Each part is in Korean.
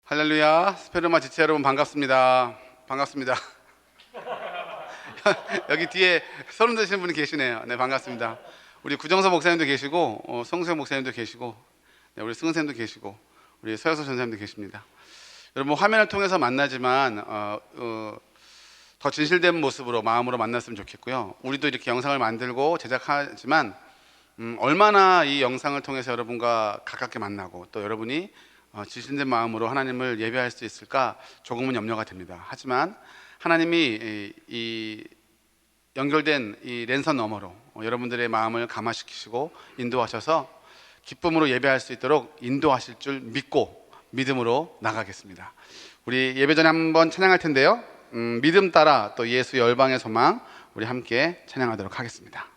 할렐루야. 스페르마 지체 여러분 반갑습니다. 반갑습니다. 여기 뒤에 소름 돋으시는 분이 계시네요. 네, 반갑습니다. 우리 구정서 목사님도 계시고 성수영 목사님도 계시고, 네, 우리 승은 쌤도 계시고, 우리 서여서 전사님도 계십니다. 여러분 화면을 통해서 만나지만 더 진실된 모습으로 마음으로 만났으면 좋겠고요. 우리도 이렇게 영상을 만들고 제작하지만 얼마나 이 영상을 통해서 여러분과 가깝게 만나고 또 여러분이 진실된 마음으로 하나님을 예배할 수 있을까 조금은 염려가 됩니다. 하지만 하나님이 이 연결된 이 랜선 너머로 여러분들의 마음을 감화시키시고 인도하셔서 기쁨으로 예배할 수 있도록 인도하실 줄 믿고 믿음으로 나가겠습니다. 우리 예배 전에 한번 찬양할 텐데요. 믿음 따라 또 예수 열방의 소망, 우리 함께 찬양하도록 하겠습니다.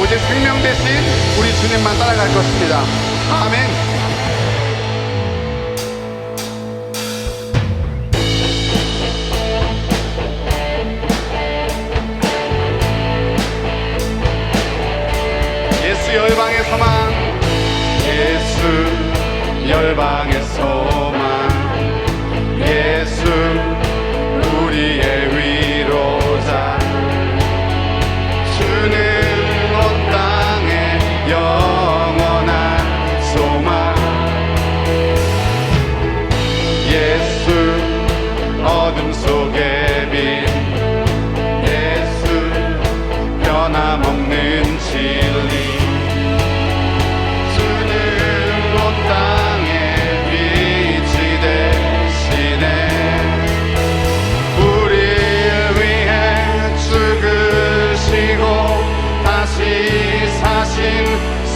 오직 생명 대신 우리 주님만 따라갈 것입니다. 아멘. 예수 열방의 소망, 예수 열방의 소망, 예수 우리의 위로자, 주는 온 땅의 영원한 소망, 예수 어둠 속에 빛, 예수 변함없는 진리,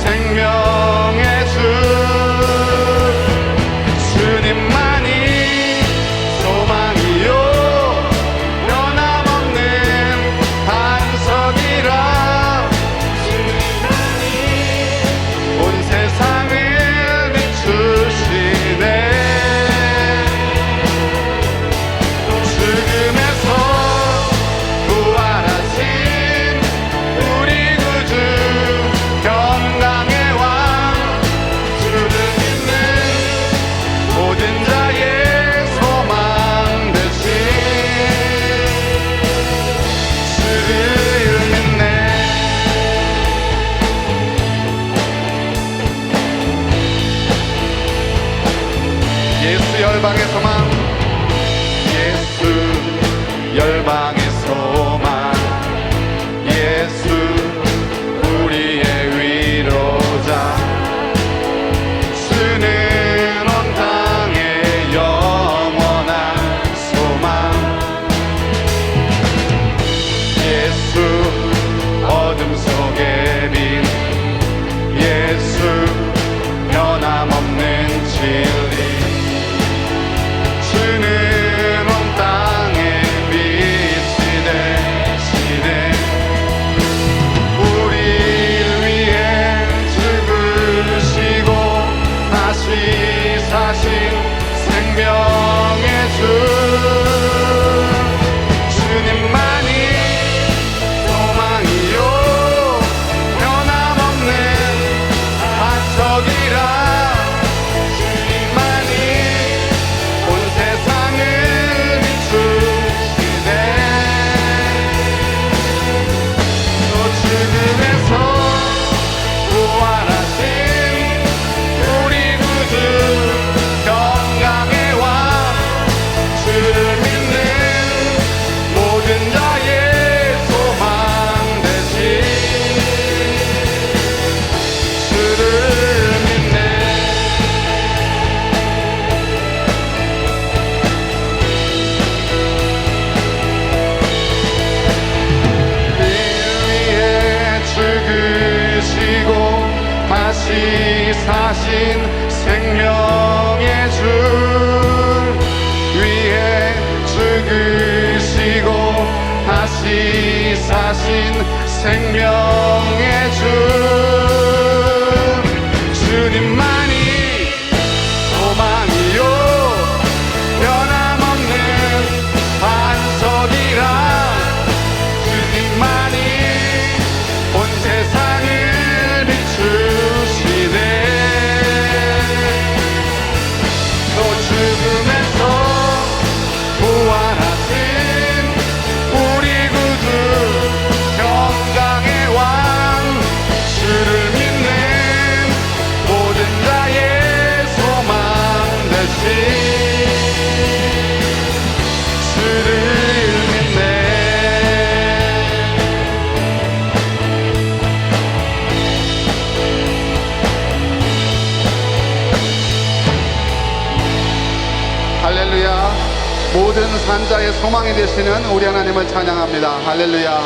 생명의 주 주님만이 소망이요 변함없는 반석이라 주님만이 온 세상을 비추시네 죽음에서 부활하신 우리 구주 건강의 왕 주를 믿는 모든 자의 소망 되신 주를 믿네 예수 열방의 소망 예수 열방의 소망 예수 우리의 위로자 주는 온 땅의 영원한 소망 예수 어둠 속에 빛 예수 변함없는 진리 주는 온 땅의 빛이 되시네 우리를 위해 죽으시고 다시 사신 생명의 주 주님만이 소망이요 변함없는 반석이라 주님만이 온 세상을 비추시네 또 죽음에서 부활하신 우리 구주 건강의 왕 주를 믿는 모든 자의 소망 되신 주를 믿네 위에 죽으시고 다시 사신 생명의 주 위에 죽으시고 다시 사신 생명의 주 주님만이 소망이요 변함없는 반석이라 주님만이 온 세상을 비추시네 또 죽음에서 부활하신 우리 구주 건강의 왕 주를 믿는 모든 자의 소망 되신 주를 믿네 할렐루야 모든 산자의 소망이 되시는 우리 하나님을 찬양합니다. 할렐루야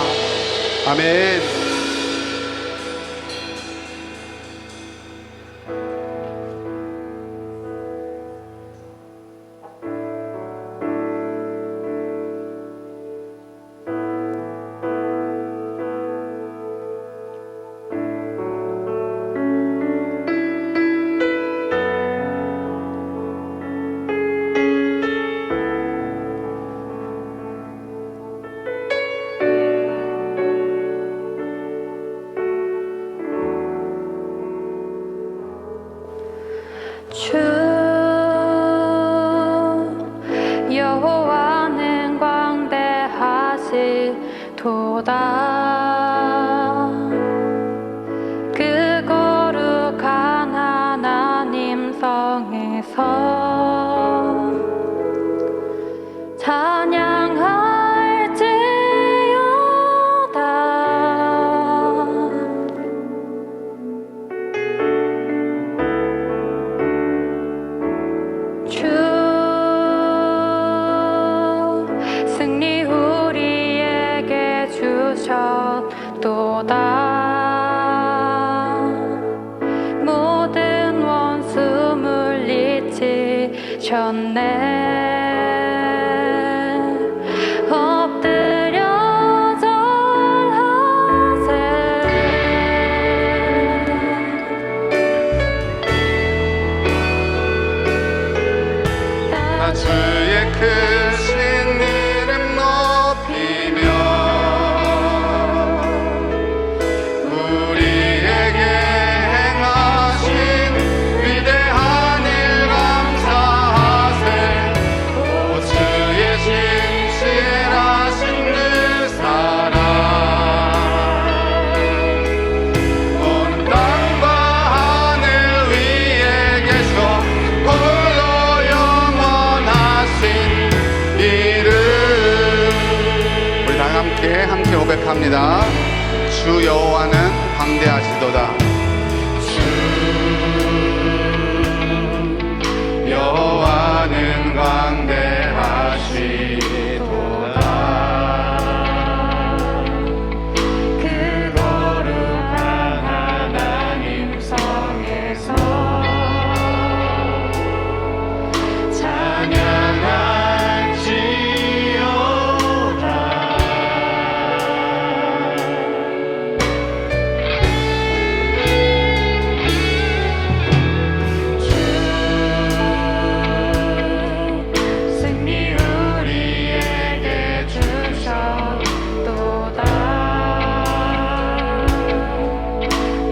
아멘. 도다. 그 거룩한 하나님 성에서 찬양할지어다. 주 승리 우리에게 주셨도다. 모든 원수 물리치셨네. 엎드려 절하세. 나 주의 크신 이름 높이며 우리에게 행하신 위대한 일 감사하세. 오 주의 진실하신 그 사랑 온 땅과 하늘 위에 계셔 홀로 영원하신 이름. 우리 다 함께 고백합니다. 주 여호와는 광대하시도다. 주 여호와는 광대하시도다. 그 거룩한 하나님 성에서 찬양할지어다. 승리 우리에게 주셨도다.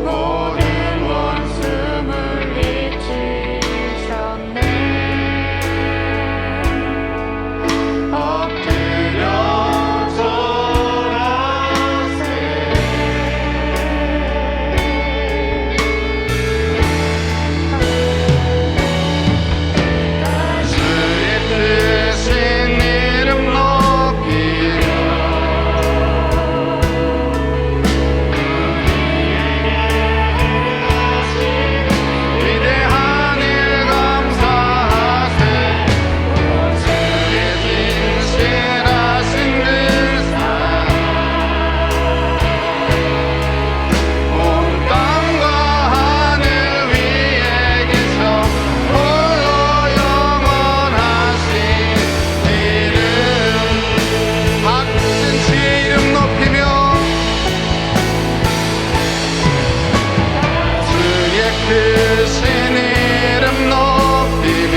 모든 원수 물리치셨네. 엎드려 절하세. 주의 크신 이름 높이며 위대한 일 감사하세. 주의 진실하신 그 사랑 온 땅과 하늘 위에 계셔 홀로 영원하신 이름. 박수치 이름 높이며 주의 크신 이름 높이며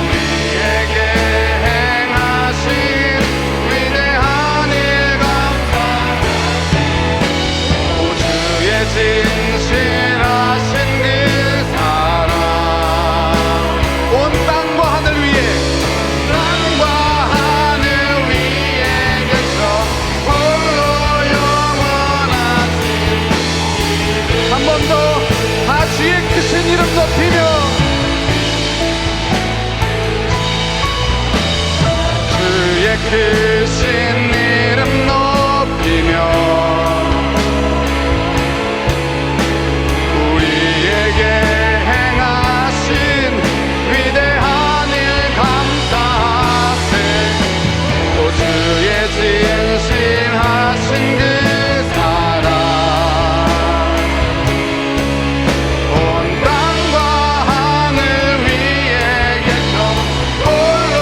우리에게 행하신 위대한 일 감사하세. 오 주의 진실하신 그 사랑 온 땅과 하늘 위에 계셔 홀로 영원하신. 한 번 더 다 주의 크신 이름 높이며 주의 크신 이름 높이며 우리에게 행하신 위대한 일 감사하세. 오 주의 진실하신 그 사랑 온 땅과 하늘 위에 계셔 홀로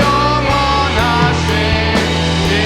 영원하신 이름.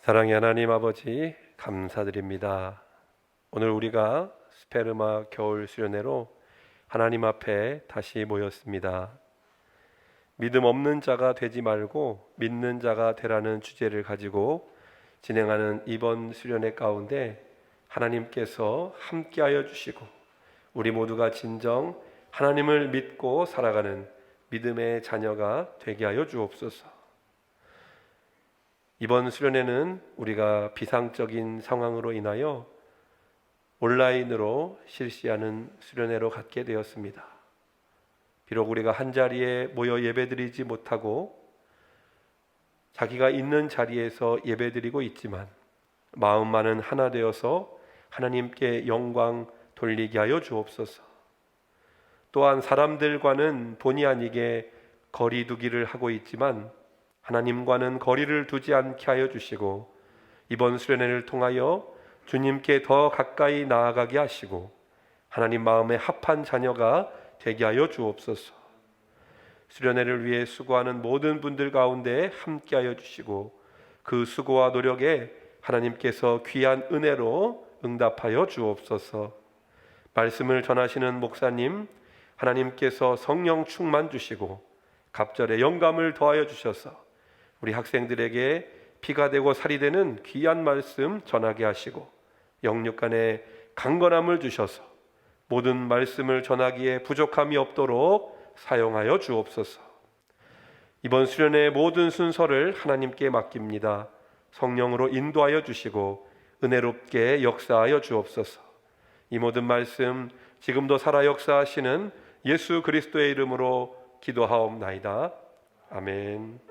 사랑의 하나님 아버지, 감사드립니다. 오늘 우리가 스페르마 겨울 수련회로 하나님 앞에 다시 모였습니다. 믿음 없는 자가 되지 말고 믿는 자가 되라는 주제를 가지고 진행하는 이번 수련회 가운데 하나님께서 함께하여 주시고 우리 모두가 진정 하나님을 믿고 살아가는 믿음의 자녀가 되게 하여 주옵소서. 이번 수련회는 우리가 비상적인 상황으로 인하여 온라인으로 실시하는 수련회로 갖게 되었습니다. 비록 우리가 한 자리에 모여 예배드리지 못하고 자기가 있는 자리에서 예배드리고 있지만 마음만은 하나 되어서 하나님께 영광 돌리게 하여 주옵소서. 또한 사람들과는 본의 아니게 거리 두기를 하고 있지만 하나님과는 거리를 두지 않게 하여 주시고 이번 수련회를 통하여 주님께 더 가까이 나아가게 하시고 하나님 마음에 합한 자녀가 되게 하여 주옵소서. 수련회를 위해 수고하는 모든 분들 가운데 함께하여 주시고 그 수고와 노력에 하나님께서 귀한 은혜로 응답하여 주옵소서. 말씀을 전하시는 목사님, 하나님께서 성령 충만 주시고 갑절에 영감을 더하여 주셔서 우리 학생들에게 피가 되고 살이 되는 귀한 말씀 전하게 하시고 영육간에 강건함을 주셔서 모든 말씀을 전하기에 부족함이 없도록 사용하여 주옵소서. 이번 수련의 모든 순서를 하나님께 맡깁니다. 성령으로 인도하여 주시고 은혜롭게 역사하여 주옵소서. 이 모든 말씀 지금도 살아 역사하시는 예수 그리스도의 이름으로 기도하옵나이다. 아멘.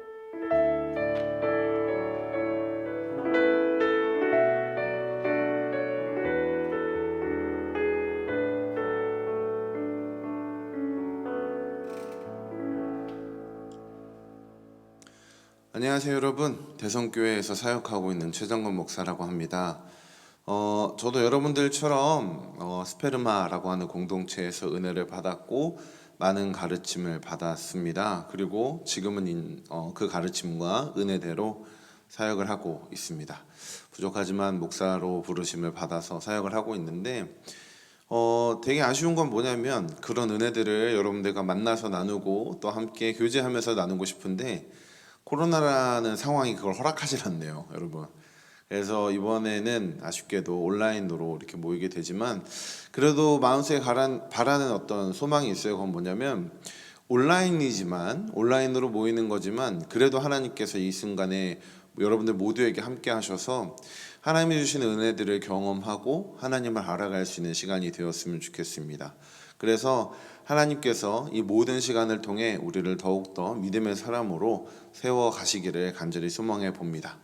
안녕하세요 여러분, 대성교회에서 사역하고 있는 최정건 목사라고 합니다. 저도 여러분들처럼 스페르마라고 하는 공동체에서 은혜를 받았고 많은 가르침을 받았습니다. 그리고 지금은 그 가르침과 은혜대로 사역을 하고 있습니다. 부족하지만 목사로 부르심을 받아서 사역을 하고 있는데 되게 아쉬운 건 뭐냐면 그런 은혜들을 여러분들과 만나서 나누고 또 함께 교제하면서 나누고 싶은데 코로나라는 상황이 그걸 허락하지 않네요, 여러분. 그래서 이번에는 아쉽게도 온라인으로 이렇게 모이게 되지만 그래도 마음속에 바라는 어떤 소망이 있어요. 그건 뭐냐면 온라인으로 모이는 거지만 그래도 하나님께서 이 순간에 여러분들 모두에게 함께 하셔서 하나님이 주시는 은혜들을 경험하고 하나님을 알아갈 수 있는 시간이 되었으면 좋겠습니다. 그래서 하나님께서 이 모든 시간을 통해 우리를 더욱더 믿음의 사람으로 세워가시기를 간절히 소망해 봅니다.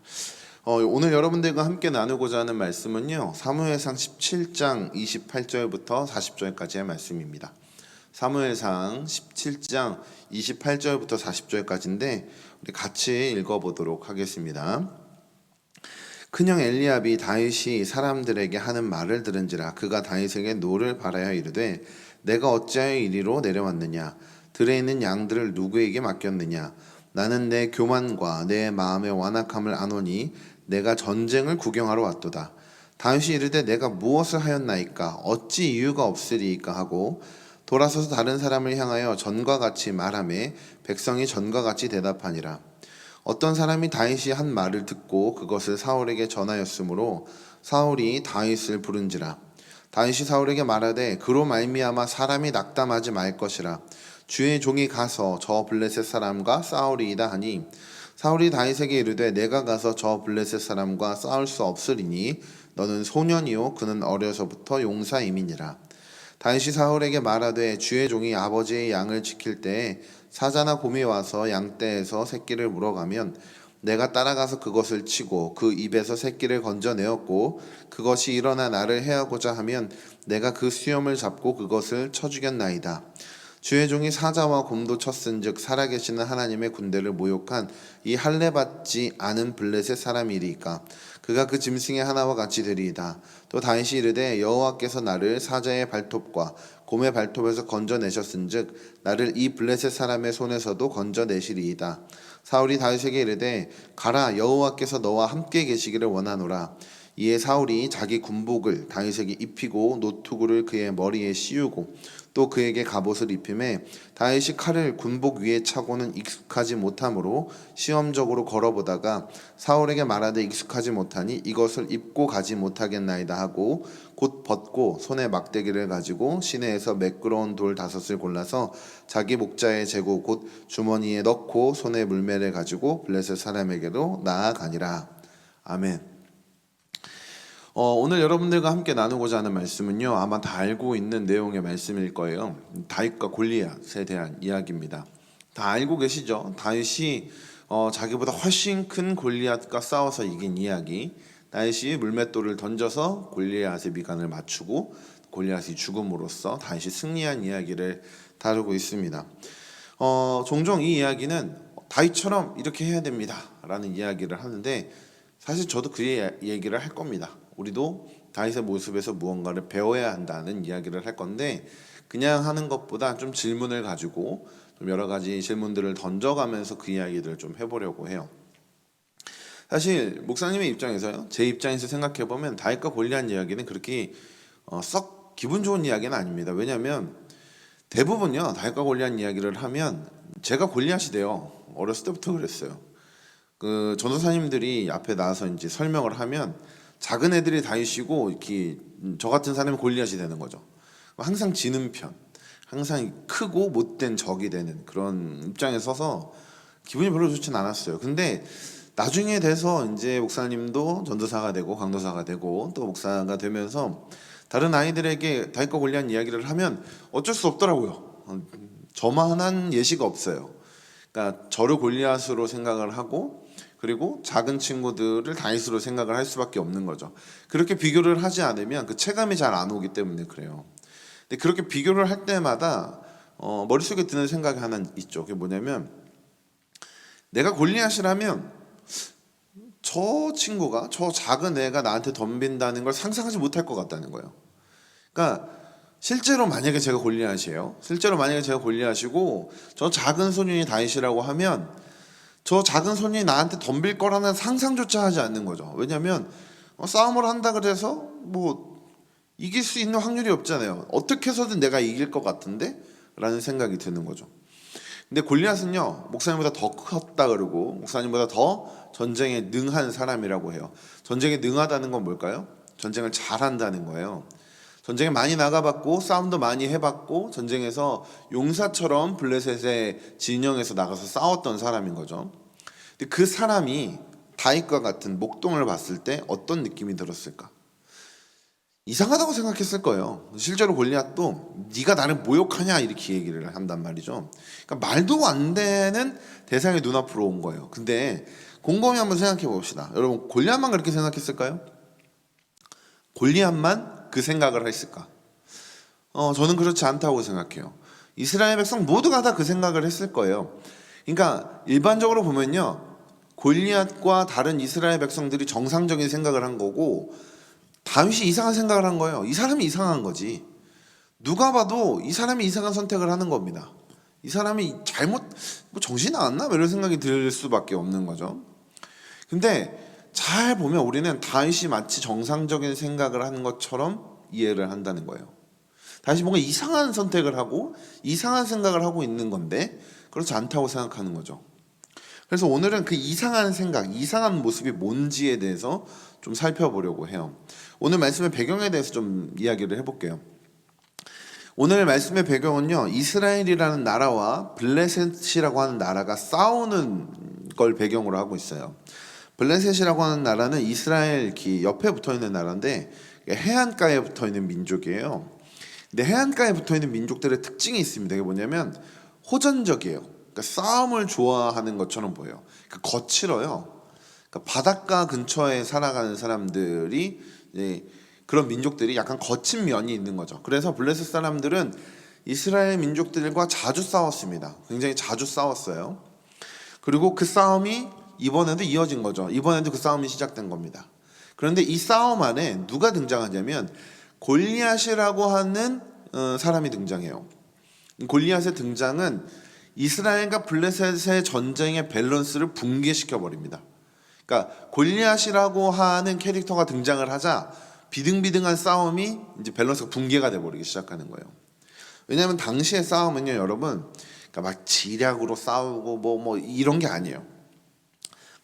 오늘 여러분들과 함께 나누고자 하는 말씀은요, 사무엘상 17장 28절부터 40절까지의 말씀입니다. 사무엘상 17장 28절부터 40절까지인데 우리 같이 읽어보도록 하겠습니다. 큰형 엘리압이 다윗이 사람들에게 하는 말을 들은지라 그가 다윗에게 노를 바라여 이르되 내가 어찌하여 이리로 내려왔느냐? 들에 있는 양들을 누구에게 맡겼느냐? 나는 내 교만과 내 마음의 완악함을 아노니 내가 전쟁을 구경하러 왔도다. 다윗이 이르되 내가 무엇을 하였나이까? 어찌 이유가 없으리이까 하고 돌아서서 다른 사람을 향하여 전과 같이 말하매 백성이 전과 같이 대답하니라. 어떤 사람이 다윗이 한 말을 듣고 그것을 사울에게 전하였으므로 사울이 다윗을 부른지라. 다윗이 사울에게 말하되 그로 말미암아 사람이 낙담하지 말 것이라. 주의 종이 가서 저 블레셋 사람과 싸우리이다 하니 사울이 다윗에게 이르되 내가 가서 저 블레셋 사람과 싸울 수 없으리니 너는 소년이요 그는 어려서부터 용사임이니라. 다윗이 사울에게 말하되 주의 종이 아버지의 양을 지킬 때에 사자나 곰이 와서 양떼에서 새끼를 물어가면 내가 따라가서 그것을 치고 그 입에서 새끼를 건져내었고 그것이 일어나 나를 해하고자 하면 내가 그 수염을 잡고 그것을 쳐 죽였나이다. 주의 종이 사자와 곰도 쳤은즉 살아계시는 하나님의 군대를 모욕한 이 할례받지 않은 블레셋 사람이리이까 그가 그 짐승의 하나와 같이 되리이다. 또 다윗이 이르되 여호와께서 나를 사자의 발톱과 곰의 발톱에서 건져내셨은즉 나를 이 블레셋 사람의 손에서도 건져내시리이다. 사울이 다윗에게 이르되 가라, 여호와께서 너와 함께 계시기를 원하노라. 이에 사울이 자기 군복을 다윗에게 입히고 노투구를 그의 머리에 씌우고 또 그에게 갑옷을 입히매 다윗이 칼을 군복 위에 차고는 익숙하지 못하므로 시험적으로 걸어보다가 사울에게 말하되 익숙하지 못하니 이것을 입고 가지 못하겠나이다 하고 곧 벗고 손에 막대기를 가지고 시내에서 매끄러운 돌 5을 골라서 자기 목자에 재고 곧 주머니에 넣고 손에 물매를 가지고 블레셋 사람에게로 나아가니라. 아멘. 오늘 여러분들과 함께 나누고자 하는 말씀은요, 아마 다 알고 있는 내용의 말씀일 거예요. 다윗과 골리앗에 대한 이야기입니다. 다 알고 계시죠? 다윗이 자기보다 훨씬 큰 골리앗과 싸워서 이긴 이야기. 다윗이 물맷돌을 던져서 골리앗의 미간을 맞추고 골리앗이 죽음으로써 다윗이 승리한 이야기를 다루고 있습니다. 종종 이 이야기는 다윗처럼 이렇게 해야 됩니다 라는 이야기를 하는데, 사실 저도 그 얘기를 할 겁니다. 우리도 다윗의 모습에서 무언가를 배워야 한다는 이야기를 할 건데, 그냥 하는 것보다 좀 질문을 가지고 좀 여러 가지 질문들을 던져가면서 그 이야기들을 좀 해보려고 해요. 사실 목사님의 입장에서요, 제 입장에서 생각해보면 다윗과 골리앗 이야기는 그렇게 썩 기분 좋은 이야기는 아닙니다. 왜냐하면 대부분요, 다윗과 골리앗 이야기를 하면 제가 골리앗이 돼요. 어렸을 때부터 그랬어요. 그 전도사님들이 앞에 나와서 이제 설명을 하면 작은 애들이 다윗이고 이렇게 저 같은 사람이 골리앗이 되는 거죠. 항상 지는 편, 항상 크고 못된 적이 되는 그런 입장에 서서 기분이 별로 좋진 않았어요. 근데 나중에 돼서 이제 목사님도 전도사가 되고 강도사가 되고 또 목사가 되면서 다른 아이들에게 다윗과 골리앗 이야기를 하면 어쩔 수 없더라고요. 저만한 예시가 없어요. 그러니까 저를 골리앗으로 생각을 하고, 그리고 작은 친구들을 다윗으로 생각을 할 수밖에 없는 거죠. 그렇게 비교를 하지 않으면 그 체감이 잘 안 오기 때문에 그래요. 근데 그렇게 비교를 할 때마다 머릿속에 드는 생각이 하나 있죠. 그게 뭐냐면, 내가 골리앗이라면 저 친구가, 저 작은 애가 나한테 덤빈다는 걸 상상하지 못할 것 같다는 거예요. 그러니까 실제로 만약에 제가 골리앗이에요. 실제로 만약에 제가 골리앗이고 저 작은 소년이 다윗이라고 하면 저 작은 소년이 나한테 덤빌 거라는 상상조차 하지 않는 거죠. 왜냐하면 싸움을 한다 그래서 뭐 이길 수 있는 확률이 없잖아요. 어떻게 해서든 내가 이길 것 같은데? 라는 생각이 드는 거죠. 근데 골리앗은요, 목사님보다 더 컸다 그러고 목사님보다 더 전쟁에 능한 사람이라고 해요. 전쟁에 능하다는 건 뭘까요? 전쟁을 잘한다는 거예요. 전쟁에 많이 나가봤고 싸움도 많이 해봤고 전쟁에서 용사처럼 블레셋의 진영에서 나가서 싸웠던 사람인 거죠. 근데 그 사람이 다윗과 같은 목동을 봤을 때 어떤 느낌이 들었을까? 이상하다고 생각했을 거예요. 실제로 골리앗도 네가 나를 모욕하냐 이렇게 얘기를 한단 말이죠. 그러니까 말도 안 되는 대상이 눈앞으로 온 거예요. 근데 곰곰이 한번 생각해 봅시다. 여러분, 골리앗만 그렇게 생각했을까요? 골리앗만 그 생각을 했을까? 저는 그렇지 않다고 생각해요. 이스라엘 백성 모두가 다 그 생각을 했을 거예요. 그러니까 일반적으로 보면요, 골리앗과 다른 이스라엘 백성들이 정상적인 생각을 한 거고 다윗이 이상한 생각을 한 거예요. 이 사람이 이상한 거지. 누가 봐도 이 사람이 이상한 선택을 하는 겁니다. 이 사람이 잘못 정신 나갔나? 이런 생각이 들 수밖에 없는 거죠. 근데 잘 보면 우리는 다윗이 마치 정상적인 생각을 하는 것처럼 이해를 한다는 거예요. 다윗이 뭔가 이상한 선택을 하고 이상한 생각을 하고 있는 건데 그렇지 않다고 생각하는 거죠. 그래서 오늘은 그 이상한 생각, 이상한 모습이 뭔지에 대해서 좀 살펴보려고 해요. 오늘 말씀의 배경에 대해서 좀 이야기를 해볼게요. 오늘 말씀의 배경은요, 이스라엘이라는 나라와 블레셋이라고 하는 나라가 싸우는 걸 배경으로 하고 있어요. 블레셋이라고 하는 나라는 이스라엘 옆에 붙어있는 나라인데 해안가에 붙어있는 민족이에요. 근데 해안가에 붙어있는 민족들의 특징이 있습니다. 그게 뭐냐면 호전적이에요. 그러니까 싸움을 좋아하는 것처럼 보여요. 그러니까 거칠어요. 그러니까 바닷가 근처에 살아가는 사람들이 이제 그런 민족들이 약간 거친 면이 있는 거죠. 그래서 블레셋 사람들은 이스라엘 민족들과 자주 싸웠습니다. 굉장히 자주 싸웠어요. 그리고 그 싸움이 이번에도 이어진 거죠. 이번에도 그 싸움이 시작된 겁니다. 그런데 이 싸움 안에 누가 등장하냐면 골리앗이라고 하는 사람이 등장해요. 골리앗의 등장은 이스라엘과 블레셋의 전쟁의 밸런스를 붕괴시켜 버립니다. 그러니까 골리앗이라고 하는 캐릭터가 등장을 하자 비등비등한 싸움이 이제 밸런스가 붕괴가 돼 버리기 시작하는 거예요. 왜냐하면 당시의 싸움은요, 여러분, 그러니까 막 지략으로 싸우고 뭐 이런 게 아니에요.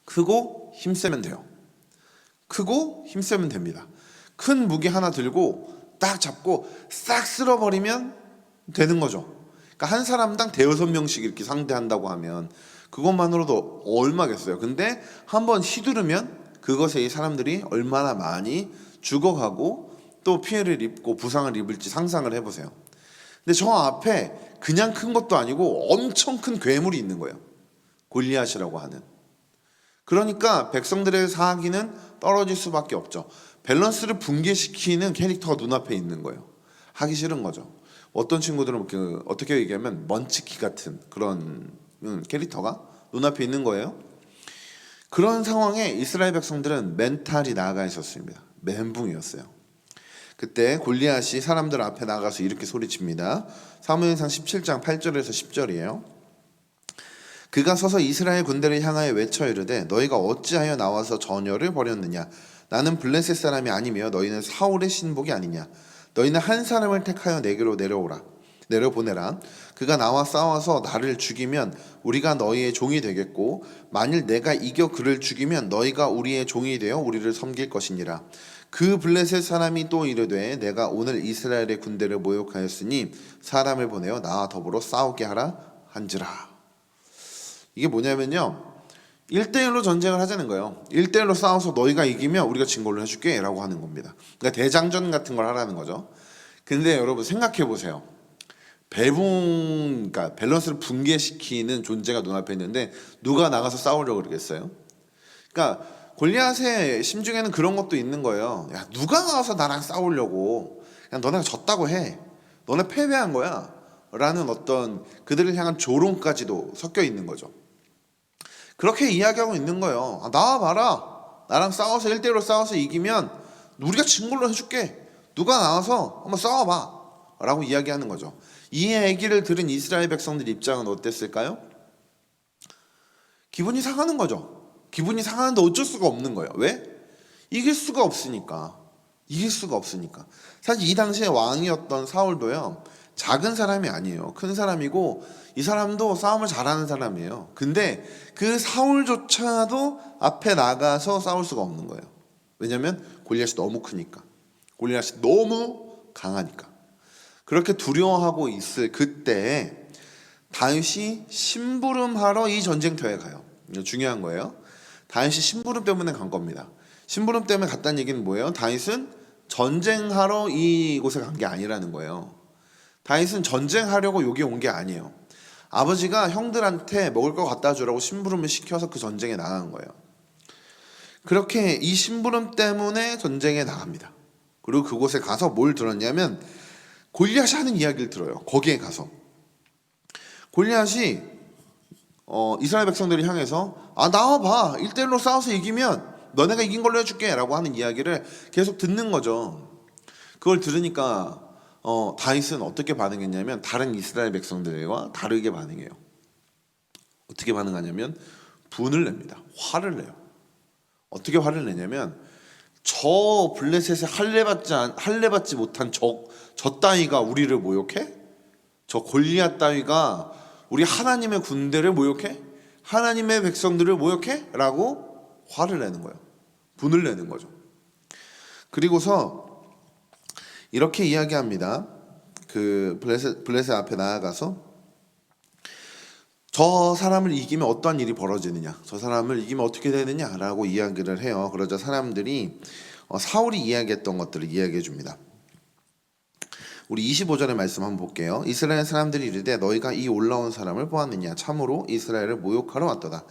크고 힘세면 돼요. 크고 힘세면 됩니다. 큰 무기 하나 들고 딱 잡고 싹 쓸어버리면 되는 거죠. 그러니까 한 사람당 대여섯 명씩 이렇게 상대한다고 하면 그것만으로도 얼마겠어요. 근데 한번 휘두르면 그것에 이 사람들이 얼마나 많이 죽어가고 또 피해를 입고 부상을 입을지 상상을 해보세요. 근데 저 앞에 그냥 큰 것도 아니고 엄청 큰 괴물이 있는 거예요. 골리앗이라고 하는. 그러니까 백성들의 사기는 떨어질 수밖에 없죠. 밸런스를 붕괴시키는 캐릭터가 눈앞에 있는 거예요. 하기 싫은 거죠. 어떤 친구들은 어떻게 얘기하면 먼치키 같은 그런 캐릭터가 눈앞에 있는 거예요. 그런 상황에 이스라엘 백성들은 멘탈이 나가 있었습니다. 멘붕이었어요. 그때 골리앗이 사람들 앞에 나가서 이렇게 소리칩니다. 사무엘상 17장 8절에서 10절이에요. 그가 서서 이스라엘 군대를 향하여 외쳐 이르되 너희가 어찌하여 나와서 전열을 벌였느냐. 나는 블레셋 사람이 아니며 너희는 사울의 신복이 아니냐. 너희는 한 사람을 택하여 내게로 내려보내라. 그가 나와 싸워서 나를 죽이면 우리가 너희의 종이 되겠고 만일 내가 이겨 그를 죽이면 너희가 우리의 종이 되어 우리를 섬길 것이니라. 그 블레셋 사람이 또 이르되 내가 오늘 이스라엘의 군대를 모욕하였으니 사람을 보내어 나와 더불어 싸우게 하라 한지라. 이게 뭐냐면요, 1대1로 전쟁을 하자는 거예요. 1대1로 싸워서 너희가 이기면 우리가 진 걸로 해줄게 라고 하는 겁니다. 그러니까 대장전 같은 걸 하라는 거죠. 근데 여러분 생각해 보세요. 그러니까 밸런스를 붕괴시키는 존재가 눈앞에 있는데 누가 나가서 싸우려고 그러겠어요? 그러니까 골리앗의 심중에는 그런 것도 있는 거예요. 야, 누가 나와서 나랑 싸우려고. 그냥 너네가 졌다고 해. 너네 패배한 거야 라는 어떤 그들을 향한 조롱까지도 섞여 있는 거죠. 그렇게 이야기하고 있는 거예요. 아, 나와봐라. 나랑 싸워서 1대1로 싸워서 이기면 우리가 진 걸로 해줄게. 누가 나와서 한번 싸워봐 라고 이야기하는 거죠. 이 얘기를 들은 이스라엘 백성들 입장은 어땠을까요? 기분이 상하는 거죠. 기분이 상하는데 어쩔 수가 없는 거예요. 왜? 이길 수가 없으니까. 사실 이 당시에 왕이었던 사울도요, 작은 사람이 아니에요. 큰 사람이고 이 사람도 싸움을 잘하는 사람이에요. 근데 그 사울조차도 앞에 나가서 싸울 수가 없는 거예요. 왜냐하면 골리앗이 너무 크니까. 골리앗이 너무 강하니까. 그렇게 두려워하고 있을 그때 다윗이 심부름하러 이 전쟁터에 가요. 이거 중요한 거예요. 다윗이 심부름 때문에 간 겁니다. 심부름 때문에 갔다는 얘기는 뭐예요? 다윗은 전쟁하러 이곳에 간 게 아니라는 거예요. 다윗은 전쟁하려고 여기 온 게 아니에요. 아버지가 형들한테 먹을 거 갖다 주라고 심부름을 시켜서 그 전쟁에 나간 거예요. 그렇게 이 심부름 때문에 전쟁에 나갑니다. 그리고 그곳에 가서 뭘 들었냐면 골리앗이 하는 이야기를 들어요. 거기에 가서 골리앗이 이스라엘 백성들을 향해서 아, 나와봐. 1대1로 싸워서 이기면 너네가 이긴 걸로 해줄게 라고 하는 이야기를 계속 듣는 거죠. 그걸 들으니까 다윗은 어떻게 반응했냐면 다른 이스라엘 백성들과 다르게 반응해요. 어떻게 반응하냐면 분을 냅니다. 화를 내요. 어떻게 화를 내냐면 저 블레셋에 할례받지 못한 저 따위가 우리를 모욕해? 저 골리앗 따위가 우리 하나님의 군대를 모욕해? 하나님의 백성들을 모욕해? 라고 화를 내는 거예요. 분을 내는 거죠. 그리고서 이렇게 이야기합니다. 그 블레셋 앞에 나아가서 저 사람을 이기면 어떠한 일이 벌어지느냐, 저 사람을 이기면 어떻게 되느냐라고 이야기를 해요. 그러자 사람들이 사울이 이야기했던 것들을 이야기해 줍니다. 우리 25절의 말씀 한번 볼게요. 이스라엘 사람들이 이르되 너희가 이 올라온 사람을 보았느냐, 참으로 이스라엘을 모욕하러 왔도다.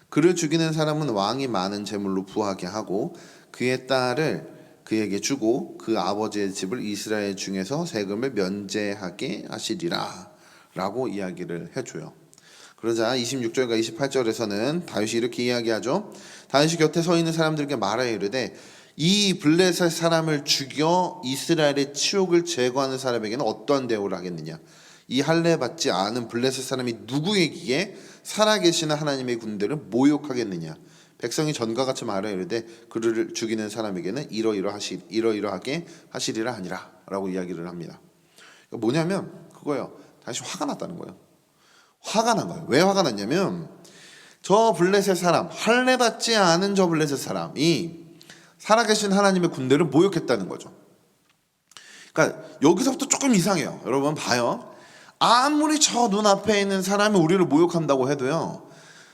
그를 죽이는 사람은 왕이 많은 재물로 부하게 하고 그의 딸을 그에게 주고 그 아버지의 집을 이스라엘 중에서 세금을 면제하게 하시리라 라고 이야기를 해줘요. 그러자 26절과 28절에서는 다윗이 이렇게 이야기하죠. 다윗이 곁에 서 있는 사람들에게 말하여 이르되 이 블레셋 사람을 죽여 이스라엘의 치욕을 제거하는 사람에게는 어떠한 대우를 하겠느냐? 이 할례 받지 않은 블레셋 사람이 누구에게 살아계시는 하나님의 군대를 모욕하겠느냐? 백성이 전과 같이 말하여 이르되 그를 죽이는 사람에게는 이러이러하게 하시리라 하니라 라고 이야기를 합니다. 그러니까 뭐냐면 그거예요. 다시 화가 났다는 거예요. 화가 난 거예요. 왜 화가 났냐면 저 블레셋 사람, 할례 받지 않은 저 블레셋 사람이 살아계신 하나님의 군대를 모욕했다는 거죠. 그러니까 여기서부터 조금 이상해요. 여러분 봐요. 아무리 저 눈앞에 있는 사람이 우리를 모욕한다고 해도요,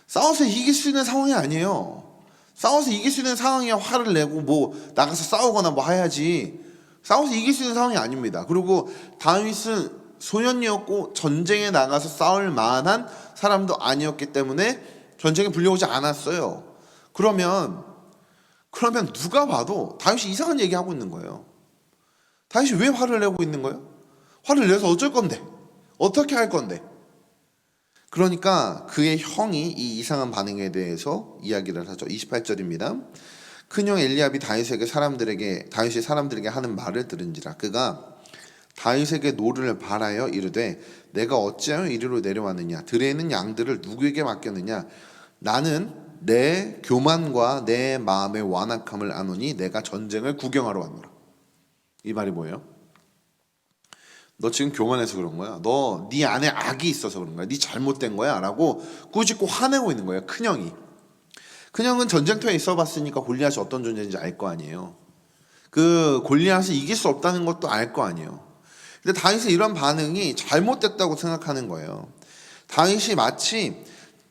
싸워서 이길 수 있는 상황이 아니에요. 싸워서 이길 수 있는 상황이야 화를 내고 뭐 나가서 싸우거나 뭐 해야지. 싸워서 이길 수 있는 상황이 아닙니다. 그리고 다윗은 소년이었고 전쟁에 나가서 싸울 만한 사람도 아니었기 때문에 전쟁에 불려오지 않았어요. 그러면 누가 봐도 다윗이 이상한 얘기하고 있는 거예요. 다윗이 왜 화를 내고 있는 거예요? 화를 내서 어쩔 건데? 어떻게 할 건데? 그러니까 그의 형이 이 이상한 반응에 대해서 이야기를 하죠. 28절입니다. 큰형 엘리압이 다윗이 사람들에게 하는 말을 들은지라 그가 다윗에게 노를 바라여 이르되 내가 어찌하여 이리로 내려왔느냐? 들에 있는 양들을 누구에게 맡겼느냐? 나는 내 교만과 내 마음의 완악함을 아노니 내가 전쟁을 구경하러 왔노라. 이 말이 뭐예요? 너 지금 교만해서 그런 거야. 너 네 안에 악이 있어서 그런 거야. 네 잘못된 거야 라고 꾸짖고 화내고 있는 거예요. 큰형이. 큰형은 전쟁터에 있어봤으니까 골리앗이 어떤 존재인지 알 거 아니에요. 그 골리앗을 이길 수 없다는 것도 알 거 아니에요. 근데 다윗의 이런 반응이 잘못됐다고 생각하는 거예요. 다윗이 마치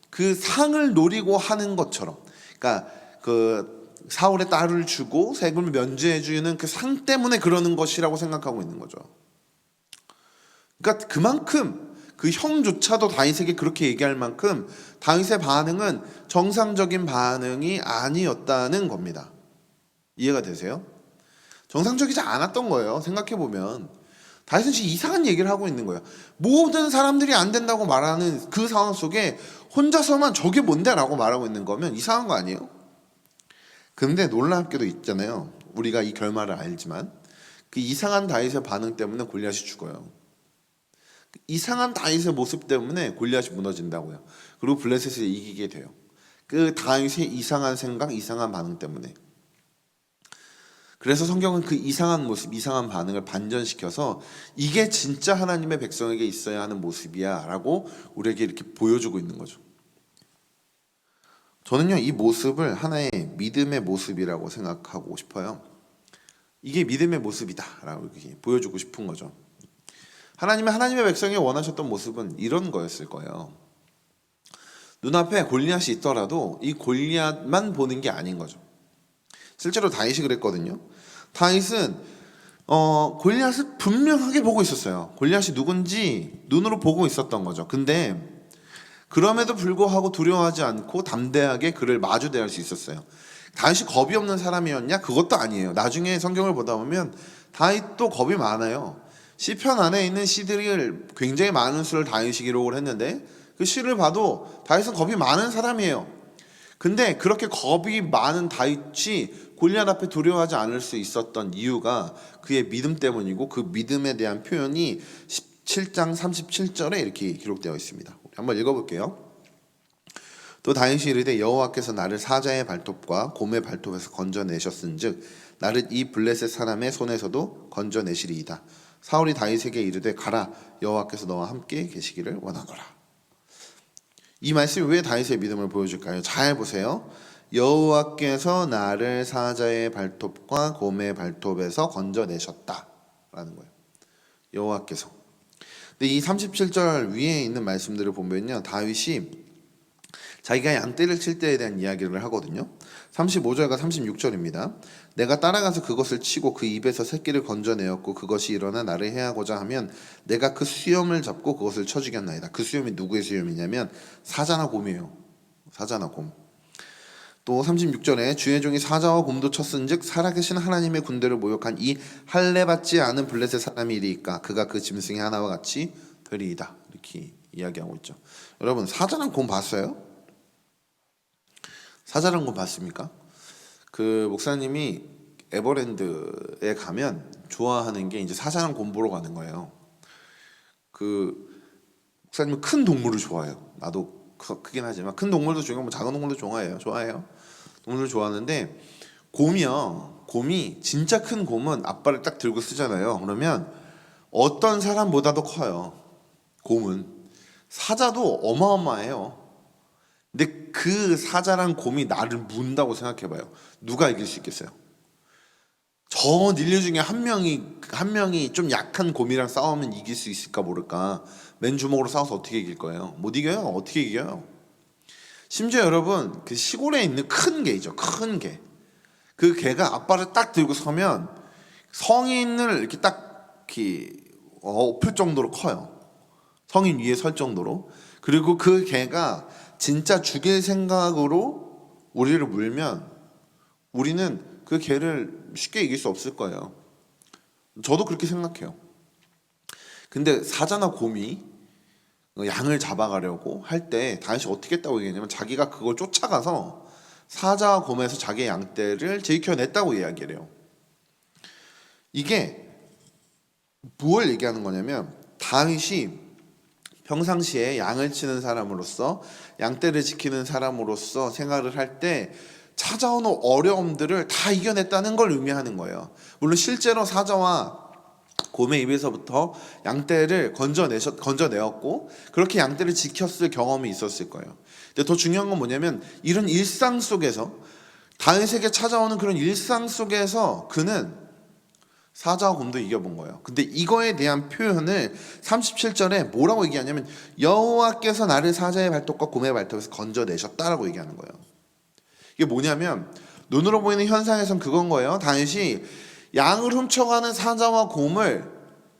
그 상을 노리고 하는 것처럼, 그러니까 그 사울의 딸을 주고 세금을 면제해 주는 그 상 때문에 그러는 것이라고 생각하고 있는 거죠. 그러니까 그만큼 그 형조차도 다윗에게 그렇게 얘기할 만큼 다윗의 반응은 정상적인 반응이 아니었다는 겁니다. 이해가 되세요? 정상적이지 않았던 거예요. 생각해보면 다윗은 지금 이상한 얘기를 하고 있는 거예요. 모든 사람들이 안 된다고 말하는 그 상황 속에 혼자서만 저게 뭔데? 라고 말하고 있는 거면 이상한 거 아니에요? 근데 놀랍게도 있잖아요. 우리가 이 결말을 알지만 그 이상한 다윗의 반응 때문에 골리앗이 죽어요. 이상한 다윗의 모습 때문에 골리앗이 무너진다고요. 그리고 블레셋을 이기게 돼요. 그 다윗의 이상한 생각, 이상한 반응 때문에. 그래서 성경은 그 이상한 모습, 이상한 반응을 반전시켜서 이게 진짜 하나님의 백성에게 있어야 하는 모습이야 라고 우리에게 이렇게 보여주고 있는 거죠. 저는요, 이 모습을 하나의 믿음의 모습이라고 생각하고 싶어요. 이게 믿음의 모습이다 라고 이렇게 보여주고 싶은 거죠. 하나님의 백성이 원하셨던 모습은 이런 거였을 거예요. 눈앞에 골리앗이 있더라도 이 골리앗만 보는 게 아닌 거죠. 실제로 다윗이 그랬거든요. 다윗은 골리앗을 분명하게 보고 있었어요. 골리앗이 누군지 눈으로 보고 있었던 거죠. 근데 그럼에도 불구하고 두려워하지 않고 담대하게 그를 마주대할 수 있었어요. 다윗이 겁이 없는 사람이었냐? 그것도 아니에요. 나중에 성경을 보다 보면 다윗도 겁이 많아요. 시편 안에 있는 시들이 굉장히 많은 수를 다윗이 기록을 했는데 그 시를 봐도 다윗은 겁이 많은 사람이에요. 근데 그렇게 겁이 많은 다윗이 골리앗 앞에 두려워하지 않을 수 있었던 이유가 그의 믿음 때문이고 그 믿음에 대한 표현이 17장 37절에 이렇게 기록되어 있습니다. 한번 읽어볼게요. 또 다윗이 이르되 여호와께서 나를 사자의 발톱과 곰의 발톱에서 건져내셨은즉 나를 이 블레셋 사람의 손에서도 건져내시리이다. 사울이 다윗에게 이르되 가라 여호와께서 너와 함께 계시기를 원하노라. 이 말씀이 왜 다윗의 믿음을 보여줄까요? 잘 보세요. 여호와께서 나를 사자의 발톱과 곰의 발톱에서 건져내셨다라는 거예요. 여호와께서. 근데 이 37절 위에 있는 말씀들을 보면요, 다윗이 자기가 양떼를 칠 때에 대한 이야기를 하거든요. 35절과 36절입니다. 내가 따라가서 그것을 치고 그 입에서 새끼를 건져내었고 그것이 일어나 나를 해하고자 하면 내가 그 수염을 잡고 그것을 쳐 죽였나이다. 그 수염이 누구의 수염이냐면 사자나 곰이에요. 사자나 곰. 또 36절에 주의 종이 사자와 곰도 쳤은즉 살아계신 하나님의 군대를 모욕한 이 할례 받지 않은 블레셋 사람이리까 그가 그 짐승의 하나와 같이 되리이다. 이렇게 이야기하고 있죠. 여러분 사자랑 곰 봤어요? 사자랑 곰 봤습니까? 그 목사님이 에버랜드에 가면 좋아하는 게 이제 사자랑 곰 보러 가는 거예요. 목사님은 큰 동물을 좋아해요. 나도 크긴 하지만 큰 동물도 좋아하고 작은 동물도 좋아해요. 동물을 좋아하는데 곰이 진짜 큰 곰은 앞발을 딱 들고 쓰잖아요. 그러면 어떤 사람보다도 커요. 곰은 사자도 어마어마해요. 근데 그 사자랑 곰이 나를 문다고 생각해봐요. 누가 이길 수 있겠어요? 저 닐류 중에 한 명이 좀 약한 곰이랑 싸우면 이길 수 있을까 모를까. 맨주먹으로 싸워서 어떻게 이길 거예요? 못 이겨요. 어떻게 이겨요? 심지어 여러분 그 시골에 있는 큰 개이죠. 큰 개. 그 개가 앞발을 딱 들고 서면 성인을 이렇게 딱 엎을 정도로 커요. 성인 위에 설 정도로. 그리고 그 개가 진짜 죽일 생각으로 우리를 물면 우리는 그 개를 쉽게 이길 수 없을 거예요. 저도 그렇게 생각해요. 근데 사자나 곰이 양을 잡아가려고 할 때 다윗이 어떻게 했다고 얘기했냐면 자기가 그걸 쫓아가서 사자와 곰에서 자기의 양떼를 지켜냈다고 이야기를 해요. 이게 무엇을 얘기하는 거냐면 다윗이 평상시에 양을 치는 사람으로서 양떼를 지키는 사람으로서 생활을 할 때 찾아오는 어려움들을 다 이겨냈다는 걸 의미하는 거예요. 물론 실제로 사자와 곰의 입에서부터 양떼를 건져내었고 그렇게 양떼를 지켰을 경험이 있었을 거예요. 근데 더 중요한 건 뭐냐면 이런 일상 속에서 다윗에게 찾아오는 그런 일상 속에서 그는 사자와 곰도 이겨본 거예요. 근데 이거에 대한 표현을 37절에 뭐라고 얘기하냐면 여호와께서 나를 사자의 발톱과 곰의 발톱에서 건져내셨다라고 얘기하는 거예요. 이게 뭐냐면 눈으로 보이는 현상에선 그건 거예요. 다윗이 양을 훔쳐가는 사자와 곰을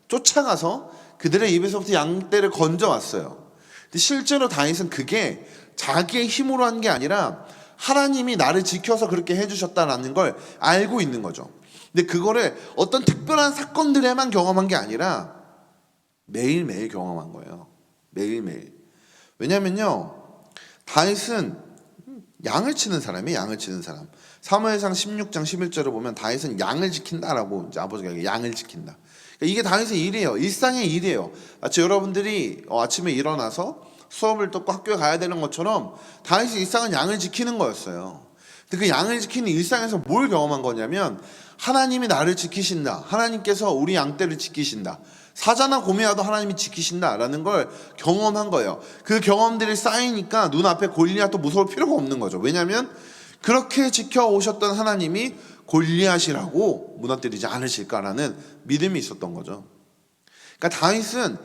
쫓아가서 그들의 입에서부터 양떼를 건져왔어요. 근데 실제로 다윗은 그게 자기의 힘으로 한 게 아니라 하나님이 나를 지켜서 그렇게 해주셨다라는 걸 알고 있는 거죠. 근데 그거를 어떤 특별한 사건들에만 경험한 게 아니라 매일매일 경험한 거예요. 매일매일. 왜냐면요, 다윗은 양을 치는 사람이에요. 양을 치는 사람. 사무엘상 16장 11절을 보면 다윗은 양을 지킨다라고 이제 아버지가 얘기해요. 양을 지킨다. 그러니까 이게 다윗의 일이에요. 일상의 일이에요. 마치 여러분들이 아침에 일어나서 수업을 듣고 학교에 가야 되는 것처럼 다윗의 일상은 양을 지키는 거였어요. 근데 그 양을 지키는 일상에서 뭘 경험한 거냐면 하나님이 나를 지키신다. 하나님께서 우리 양떼를 지키신다. 사자나 곰이라도 하나님이 지키신다라는 걸 경험한 거예요. 그 경험들이 쌓이니까 눈앞에 골리앗도 무서울 필요가 없는 거죠. 왜냐하면 그렇게 지켜오셨던 하나님이 골리앗이라고 무너뜨리지 않으실까라는 믿음이 있었던 거죠. 그러니까 다윗은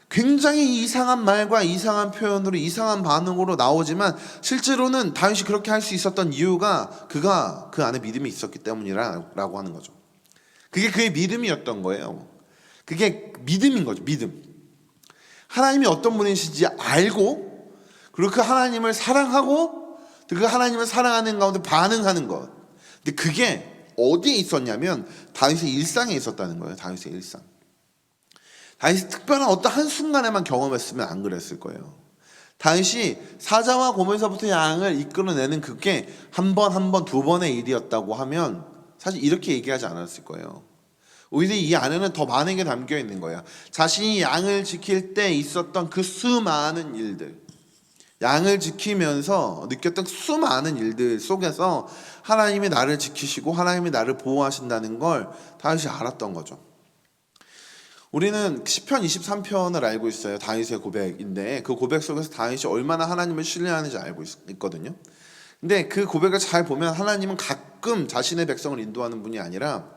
굉장히 이상한 말과 이상한 표현으로 이상한 반응으로 나오지만 실제로는 다윗이 그렇게 할 수 있었던 이유가 그가 그 안에 믿음이 있었기 때문이라고 하는 거죠. 그게 그의 믿음이었던 거예요. 그게 믿음인 거죠. 믿음. 하나님이 어떤 분이신지 알고 그리고 그 하나님을 사랑하고 그 하나님을 사랑하는 가운데 반응하는 것. 근데 그게 어디에 있었냐면 다윗의 일상에 있었다는 거예요. 다윗의 일상. 다윗이 특별한 어떤 한순간에만 경험했으면 안 그랬을 거예요. 다윗이 사자와 곰에서부터 양을 이끌어내는 그게 한 번, 두 번의 일이었다고 하면 사실 이렇게 얘기하지 않았을 거예요. 오히려 이 안에는 더 많은 게 담겨 있는 거예요. 자신이 양을 지킬 때 있었던 그 수많은 일들, 양을 지키면서 느꼈던 수많은 일들 속에서 하나님이 나를 지키시고 하나님이 나를 보호하신다는 걸 다윗이 알았던 거죠. 우리는 시편 23편을 알고 있어요. 다윗의 고백인데 그 고백 속에서 다윗이 얼마나 하나님을 신뢰하는지 알고 있거든요. 근데 그 고백을 잘 보면 하나님은 가끔 자신의 백성을 인도하는 분이 아니라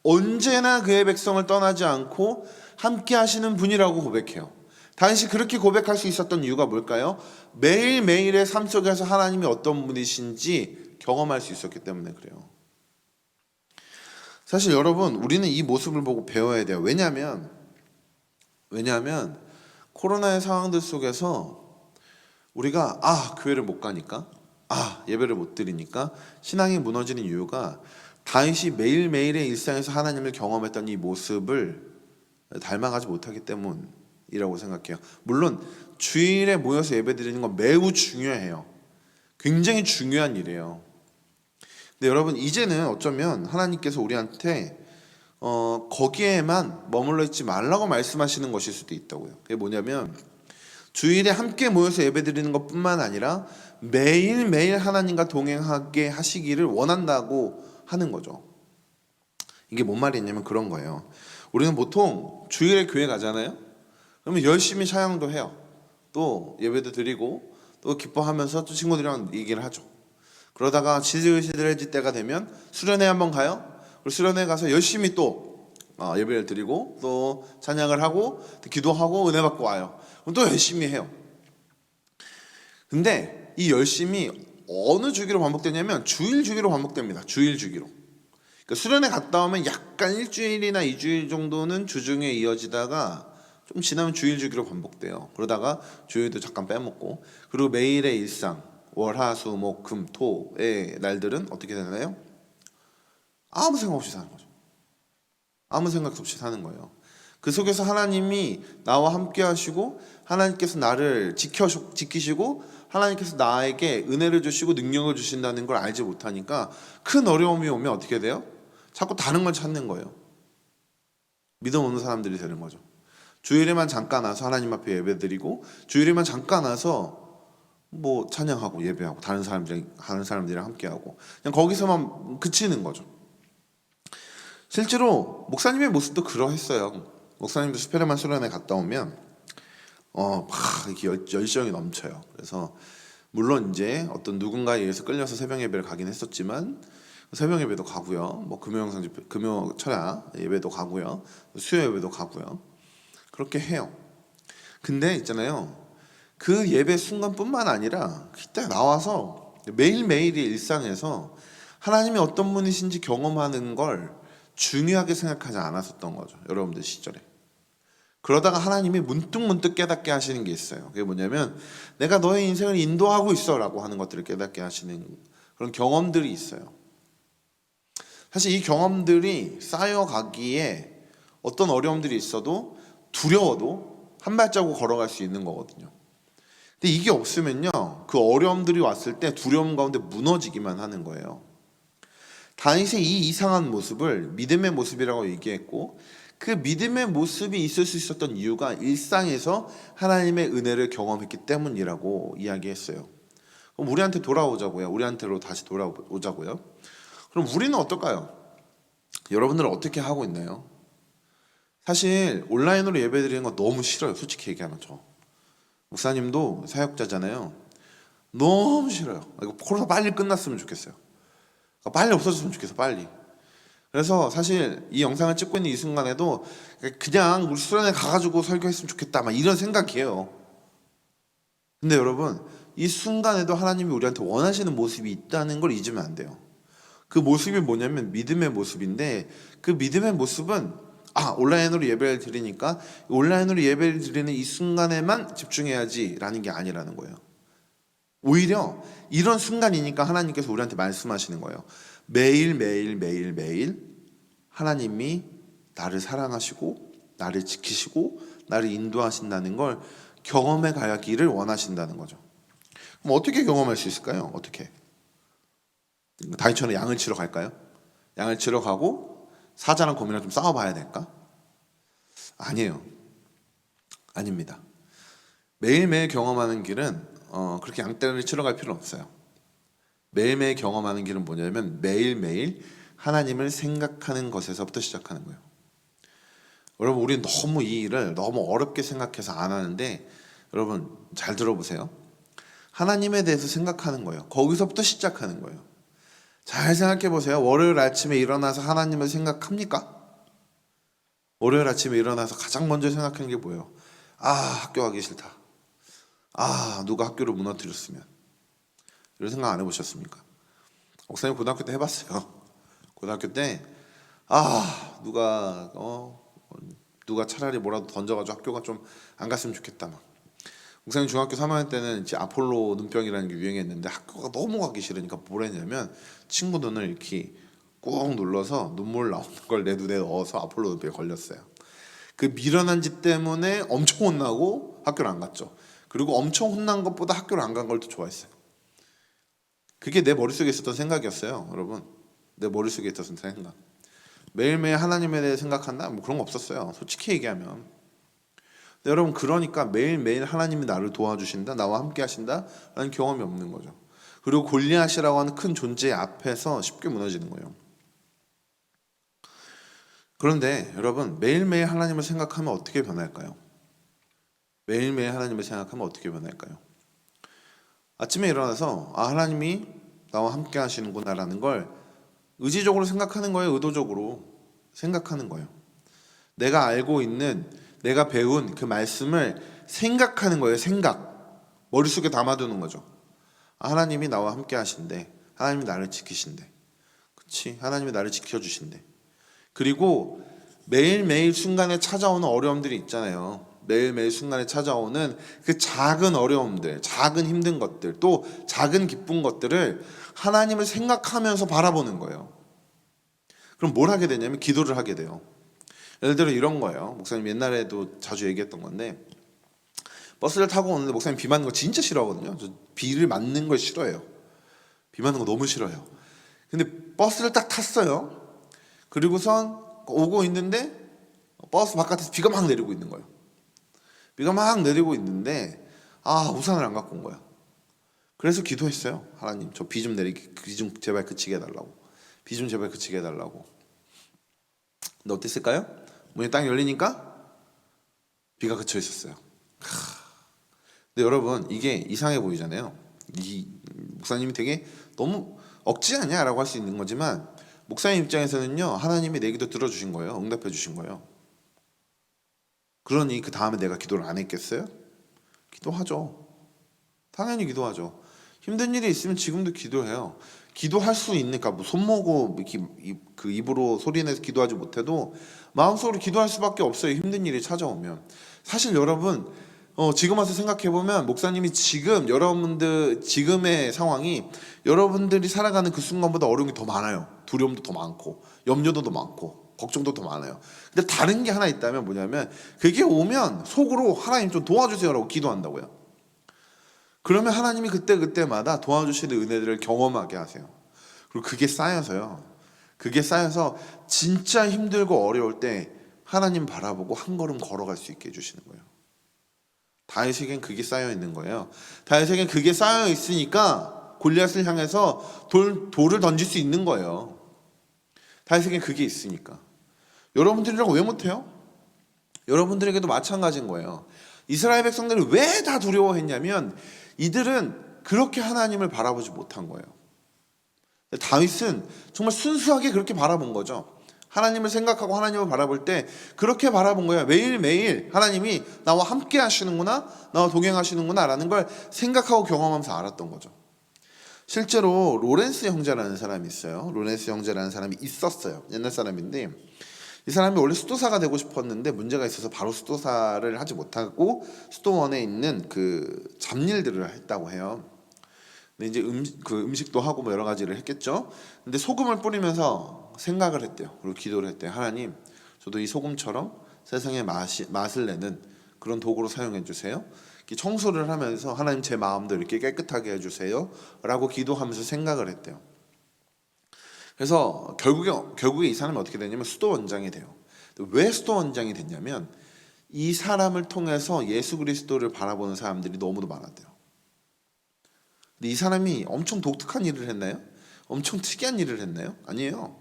언제나 그의 백성을 떠나지 않고 함께 하시는 분이라고 고백해요. 다윗이 그렇게 고백할 수 있었던 이유가 뭘까요? 매일매일의 삶 속에서 하나님이 어떤 분이신지 경험할 수 있었기 때문에 그래요. 사실 여러분 우리는 이 모습을 보고 배워야 돼요. 왜냐하면 코로나의 상황들 속에서 우리가 교회를 못 가니까 예배를 못 드리니까 신앙이 무너지는 이유가 다윗이 매일매일의 일상에서 하나님을 경험했던 이 모습을 닮아가지 못하기 때문이라고 생각해요. 물론 주일에 모여서 예배 드리는 건 매우 중요해요. 굉장히 중요한 일이에요. 근데 여러분 이제는 어쩌면 하나님께서 우리한테 거기에만 머물러 있지 말라고 말씀하시는 것일 수도 있다고요. 그게 뭐냐면 주일에 함께 모여서 예배드리는 것뿐만 아니라 매일매일 하나님과 동행하게 하시기를 원한다고 하는 거죠. 이게 뭔 말이냐면 그런 거예요. 우리는 보통 주일에 교회 가잖아요. 그러면 열심히 찬양도 해요. 또 예배도 드리고 또 기뻐하면서 또 친구들이랑 얘기를 하죠. 그러다가 시들시들해질 때가 되면 수련회 한번 가요. 그리고 수련회 가서 열심히 또 예배를 드리고 또 찬양을 하고 또 기도하고 은혜 받고 와요. 그럼 또 열심히 해요. 근데 이 열심히 어느 주기로 반복되냐면 주일 주기로 반복됩니다. 주일 주기로. 그러니까 수련회 갔다 오면 약간 일주일이나 2주일 정도는 주중에 이어지다가 좀 지나면 주일 주기로 반복돼요. 그러다가 주일도 잠깐 빼먹고, 그리고 매일의 일상 월, 화, 수, 목, 금, 토의 날들은 어떻게 되나요? 아무 생각 없이 사는 거죠. 아무 생각 없이 사는 거예요. 그 속에서 하나님이 나와 함께 하시고 하나님께서 나를 지키시고 하나님께서 나에게 은혜를 주시고 능력을 주신다는 걸 알지 못하니까 큰 어려움이 오면 어떻게 돼요? 자꾸 다른 걸 찾는 거예요. 믿음 없는 사람들이 되는 거죠. 주일에만 잠깐 와서 하나님 앞에 예배드리고 주일에만 잠깐 와서 뭐 찬양하고 예배하고 다른 사람들이랑 함께하고 그냥 거기서만 그치는 거죠. 실제로 목사님의 모습도 그러했어요. 목사님도 스페르만 수련회 갔다 오면 막 이렇게 열정이 넘쳐요. 그래서 물론 이제 어떤 누군가에 의해서 끌려서 새벽 예배를 가긴 했었지만 새벽 예배도 가고요. 뭐 금요 철야 예배도 가고요. 수요 예배도 가고요. 그렇게 해요. 근데 있잖아요. 그 예배 순간뿐만 아니라 그때 나와서 매일매일의 일상에서 하나님이 어떤 분이신지 경험하는 걸 중요하게 생각하지 않았었던 거죠. 여러분들 시절에. 그러다가 하나님이 문득문득 깨닫게 하시는 게 있어요. 그게 뭐냐면 내가 너의 인생을 인도하고 있어 라고 하는 것들을 깨닫게 하시는 그런 경험들이 있어요. 사실 이 경험들이 쌓여가기에 어떤 어려움들이 있어도 두려워도 한 발자국 걸어갈 수 있는 거거든요. 근데 이게 없으면요, 그 어려움들이 왔을 때 두려움 가운데 무너지기만 하는 거예요. 다윗의 이 이상한 모습을 믿음의 모습이라고 얘기했고, 그 믿음의 모습이 있을 수 있었던 이유가 일상에서 하나님의 은혜를 경험했기 때문이라고 이야기했어요. 그럼 우리한테 돌아오자고요. 우리한테로 다시 돌아오자고요. 그럼 우리는 어떨까요? 여러분들은 어떻게 하고 있나요? 사실 온라인으로 예배드리는 거 너무 싫어요. 솔직히 얘기하면 저. 목사님도 사역자잖아요. 너무 싫어요. 이거 코로나 빨리 끝났으면 좋겠어요. 빨리 없어졌으면 좋겠어, 빨리. 그래서 사실 이 영상을 찍고 있는 이 순간에도 그냥 우리 수련회 가가지고 설교했으면 좋겠다, 막 이런 생각이에요. 근데 여러분, 이 순간에도 하나님이 우리한테 원하시는 모습이 있다는 걸 잊으면 안 돼요. 그 모습이 뭐냐면 믿음의 모습인데, 그 믿음의 모습은 온라인으로 예배를 드리니까 온라인으로 예배를 드리는 이 순간에만 집중해야지 라는 게 아니라는 거예요. 오히려 이런 순간이니까 하나님께서 우리한테 말씀하시는 거예요. 매일 하나님이 나를 사랑하시고 나를 지키시고 나를 인도하신다는 걸 경험해 가기를 원하신다는 거죠. 그럼 어떻게 경험할 수 있을까요? 어떻게? 다윗처럼 양을 치러 갈까요? 양을 치러 가고 사자랑 곰이랑 좀 싸워봐야 될까? 아니에요. 아닙니다. 매일매일 경험하는 길은 그렇게 양떼를 치러 갈 필요는 없어요. 매일매일 경험하는 길은 뭐냐면 매일매일 하나님을 생각하는 것에서부터 시작하는 거예요. 여러분, 우리는 너무 이 일을 너무 어렵게 생각해서 안 하는데, 여러분 잘 들어보세요. 하나님에 대해서 생각하는 거예요. 거기서부터 시작하는 거예요. 잘 생각해 보세요. 월요일 아침에 일어나서 하나님을 생각합니까? 월요일 아침에 일어나서 가장 먼저 생각하는 게 뭐예요? 학교 가기 싫다. 누가 학교를 무너뜨렸으면. 이런 생각 안 해보셨습니까? 목사님 고등학교 때 해봤어요. 고등학교 때 누가 차라리 뭐라도 던져가지고 학교가 좀 안 갔으면 좋겠다 막. 목사님 중학교 3학년 때는 이제 아폴로 눈병이라는 게 유행했는데 학교가 너무 가기 싫으니까 뭘 했냐면 친구 눈을 이렇게 꾹 눌러서 눈물 나오는 걸 내 눈에 넣어서 아폴로 눈병에 걸렸어요. 그 미련한 짓 때문에 엄청 혼나고 학교를 안 갔죠. 그리고 엄청 혼난 것보다 학교를 안 간 걸 더 좋아했어요. 그게 내 머릿속에 있었던 생각이었어요. 여러분, 내 머릿속에 있었던 생각. 매일매일 하나님에 대해 생각한다? 뭐 그런 거 없었어요. 솔직히 얘기하면. 근데 여러분, 그러니까 매일매일 하나님이 나를 도와주신다, 나와 함께 하신다 라는 경험이 없는 거죠. 그리고 골리앗이라고 하는 큰 존재 앞에서 쉽게 무너지는 거예요. 그런데 여러분, 매일매일 하나님을 생각하면 어떻게 변할까요? 매일매일 하나님을 생각하면 어떻게 변할까요? 아침에 일어나서 하나님이 나와 함께 하시는구나 라는 걸 의지적으로 생각하는 거예요. 의도적으로 생각하는 거예요. 내가 알고 있는, 내가 배운 그 말씀을 생각하는 거예요. 생각. 머릿속에 담아두는 거죠. 하나님이 나와 함께 하신대. 하나님이 나를 지키신대. 그치? 하나님이 나를 지켜주신대. 그리고 매일매일 순간에 찾아오는 어려움들이 있잖아요. 매일매일 순간에 찾아오는 그 작은 어려움들, 작은 힘든 것들, 또 작은 기쁜 것들을 하나님을 생각하면서 바라보는 거예요. 그럼 뭘 하게 되냐면 기도를 하게 돼요. 예를 들어 이런 거예요. 목사님 옛날에도 자주 얘기했던 건데, 버스를 타고 오는데 목사님 비 맞는 거 진짜 싫어하거든요. 저 비를 맞는 걸 싫어해요. 비 맞는 거 너무 싫어해요. 근데 버스를 딱 탔어요. 그리고선 오고 있는데 버스 바깥에서 비가 막 내리고 있는 거예요. 비가 막 내리고 있는데 우산을 안 갖고 온 거야. 그래서 기도했어요. 하나님, 저 비 좀 내리게, 비 좀 제발 그치게 해달라고. 비 좀 제발 그치게 해달라고. 근데 어땠을까요? 문이 딱 열리니까 비가 그쳐 있었어요. 근데 여러분, 이게 이상해 보이잖아요. 이 목사님이 되게 너무 억지 아니야? 라고 할 수 있는 거지만, 목사님 입장에서는요, 하나님이 내 기도 들어주신 거예요. 응답해 주신 거예요. 그러니 그 다음에 내가 기도를 안 했겠어요? 기도하죠. 당연히 기도하죠. 힘든 일이 있으면 지금도 기도해요. 기도할 수 있는, 그러니까 뭐 손 모고 그 입으로 소리내서 기도하지 못해도 마음속으로 기도할 수밖에 없어요. 힘든 일이 찾아오면. 사실 여러분, 지금 와서 생각해보면 목사님이 여러분들 지금의 상황이 여러분들이 살아가는 그 순간보다 어려운 게 더 많아요. 두려움도 더 많고 염려도 더 많고 걱정도 더 많아요. 근데 다른 게 하나 있다면 뭐냐면, 그게 오면 속으로 하나님 좀 도와주세요라고 기도한다고요. 그러면 하나님이 그때마다 도와주시는 은혜들을 경험하게 하세요. 그리고 그게 쌓여서요. 그게 쌓여서 진짜 힘들고 어려울 때 하나님 바라보고 한 걸음 걸어갈 수 있게 해주시는 거예요. 다윗에겐 그게 쌓여 있는 거예요. 다윗에겐 그게 쌓여 있으니까 골리앗을 향해서 돌을 던질 수 있는 거예요. 다윗에겐 그게 있으니까. 여러분들이라고 왜 못해요? 여러분들에게도 마찬가지인 거예요. 이스라엘 백성들이 왜 다 두려워했냐면, 이들은 그렇게 하나님을 바라보지 못한 거예요. 다윗은 정말 순수하게 그렇게 바라본 거죠. 하나님을 생각하고 하나님을 바라볼 때 그렇게 바라본 거예요. 매일매일 하나님이 나와 함께 하시는구나, 나와 동행하시는구나 라는 걸 생각하고 경험하면서 알았던 거죠. 실제로 로렌스 형제라는 사람이 있어요. 로렌스 형제라는 사람이 있었어요. 옛날 사람인데, 이 사람이 원래 수도사가 되고 싶었는데 문제가 있어서 바로 수도사를 하지 못하고 수도원에 있는 그 잡일들을 했다고 해요. 근데 이제 음식도 하고 뭐 여러 가지를 했겠죠. 근데 소금을 뿌리면서 생각을 했대요. 그리고 기도를 했대요. 하나님, 저도 이 소금처럼 세상에 맛을 내는 그런 도구로 사용해 주세요. 청소를 하면서 하나님, 제 마음도 이렇게 깨끗하게 해주세요 라고 기도하면서 생각을 했대요. 그래서 결국에 이 사람이 어떻게 되냐면 수도원장이 돼요. 왜 수도원장이 됐냐면, 이 사람을 통해서 예수 그리스도를 바라보는 사람들이 너무도 많았대요. 근데 이 사람이 엄청 독특한 일을 했나요? 엄청 특이한 일을 했나요? 아니에요.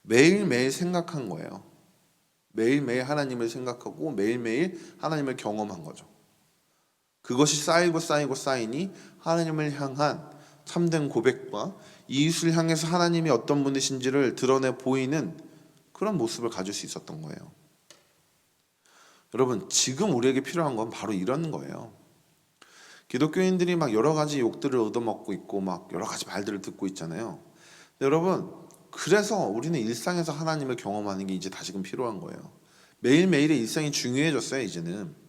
매일매일 생각한 거예요. 매일매일 하나님을 생각하고 매일매일 하나님을 경험한 거죠. 그것이 쌓이니 하나님을 향한 참된 고백과 이웃을 향해서 하나님이 어떤 분이신지를 드러내 보이는 그런 모습을 가질 수 있었던 거예요. 여러분, 지금 우리에게 필요한 건 바로 이런 거예요. 기독교인들이 막 여러 가지 욕들을 얻어먹고 있고 막 여러 가지 말들을 듣고 있잖아요. 근데 여러분, 그래서 우리는 일상에서 하나님을 경험하는 게 이제 다시금 필요한 거예요. 매일매일의 일상이 중요해졌어요. 이제는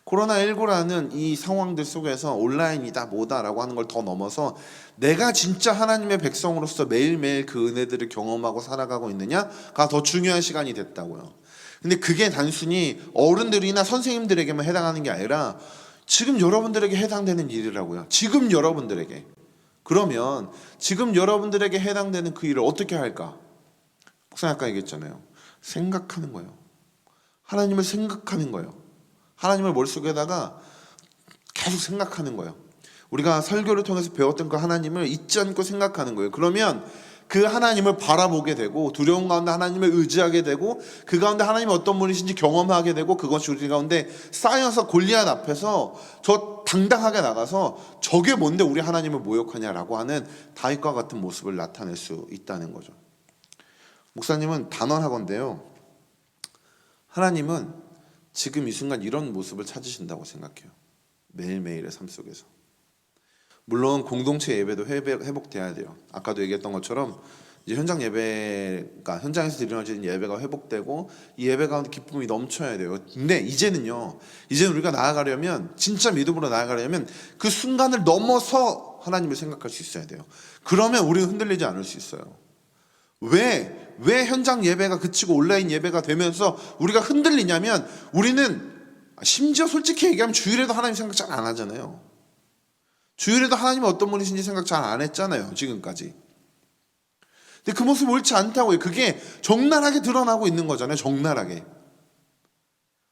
코로나19라는 이 상황들 속에서 온라인이다 뭐다라고 하는 걸 더 넘어서 내가 진짜 하나님의 백성으로서 매일매일 그 은혜들을 경험하고 살아가고 있느냐가 더 중요한 시간이 됐다고요. 근데 그게 단순히 어른들이나 선생님들에게만 해당하는 게 아니라 지금 여러분들에게 해당되는 일이라고요. 지금 여러분들에게. 그러면 지금 여러분들에게 해당되는 그 일을 어떻게 할까? 목사님 아까 얘기했잖아요. 생각하는 거예요. 하나님을 생각하는 거예요. 하나님을 머릿속에다가 계속 생각하는 거예요. 우리가 설교를 통해서 배웠던 그 하나님을 잊지 않고 생각하는 거예요. 그러면 그 하나님을 바라보게 되고 두려움 가운데 하나님을 의지하게 되고 그 가운데 하나님이 어떤 분이신지 경험하게 되고 그것이 우리 가운데 쌓여서 골리앗 앞에서 저 당당하게 나가서 저게 뭔데 우리 하나님을 모욕하냐라고 하는 다윗과 같은 모습을 나타낼 수 있다는 거죠. 목사님은 단언하건대요. 하나님은 지금 이 순간 이런 모습을 찾으신다고 생각해요. 매일매일의 삶 속에서. 물론 공동체 예배도 회복돼야 돼요. 아까도 얘기했던 것처럼 이제 현장 예배가 현장에서 이루어지는 예배가 회복되고 이 예배 가운데 기쁨이 넘쳐야 돼요. 근데 이제는 우리가 나아가려면 진짜 믿음으로 나아가려면 그 순간을 넘어서 하나님을 생각할 수 있어야 돼요. 그러면 우리는 흔들리지 않을 수 있어요. 왜 현장 예배가 그치고 온라인 예배가 되면서 우리가 흔들리냐면 우리는 심지어 솔직히 얘기하면 주일에도 하나님 생각 잘 안 하잖아요. 주일에도 하나님이 어떤 분이신지 생각 잘 안 했잖아요. 지금까지. 근데 그 모습이 옳지 않다고요. 그게 적나라하게 드러나고 있는 거잖아요. 적나라하게.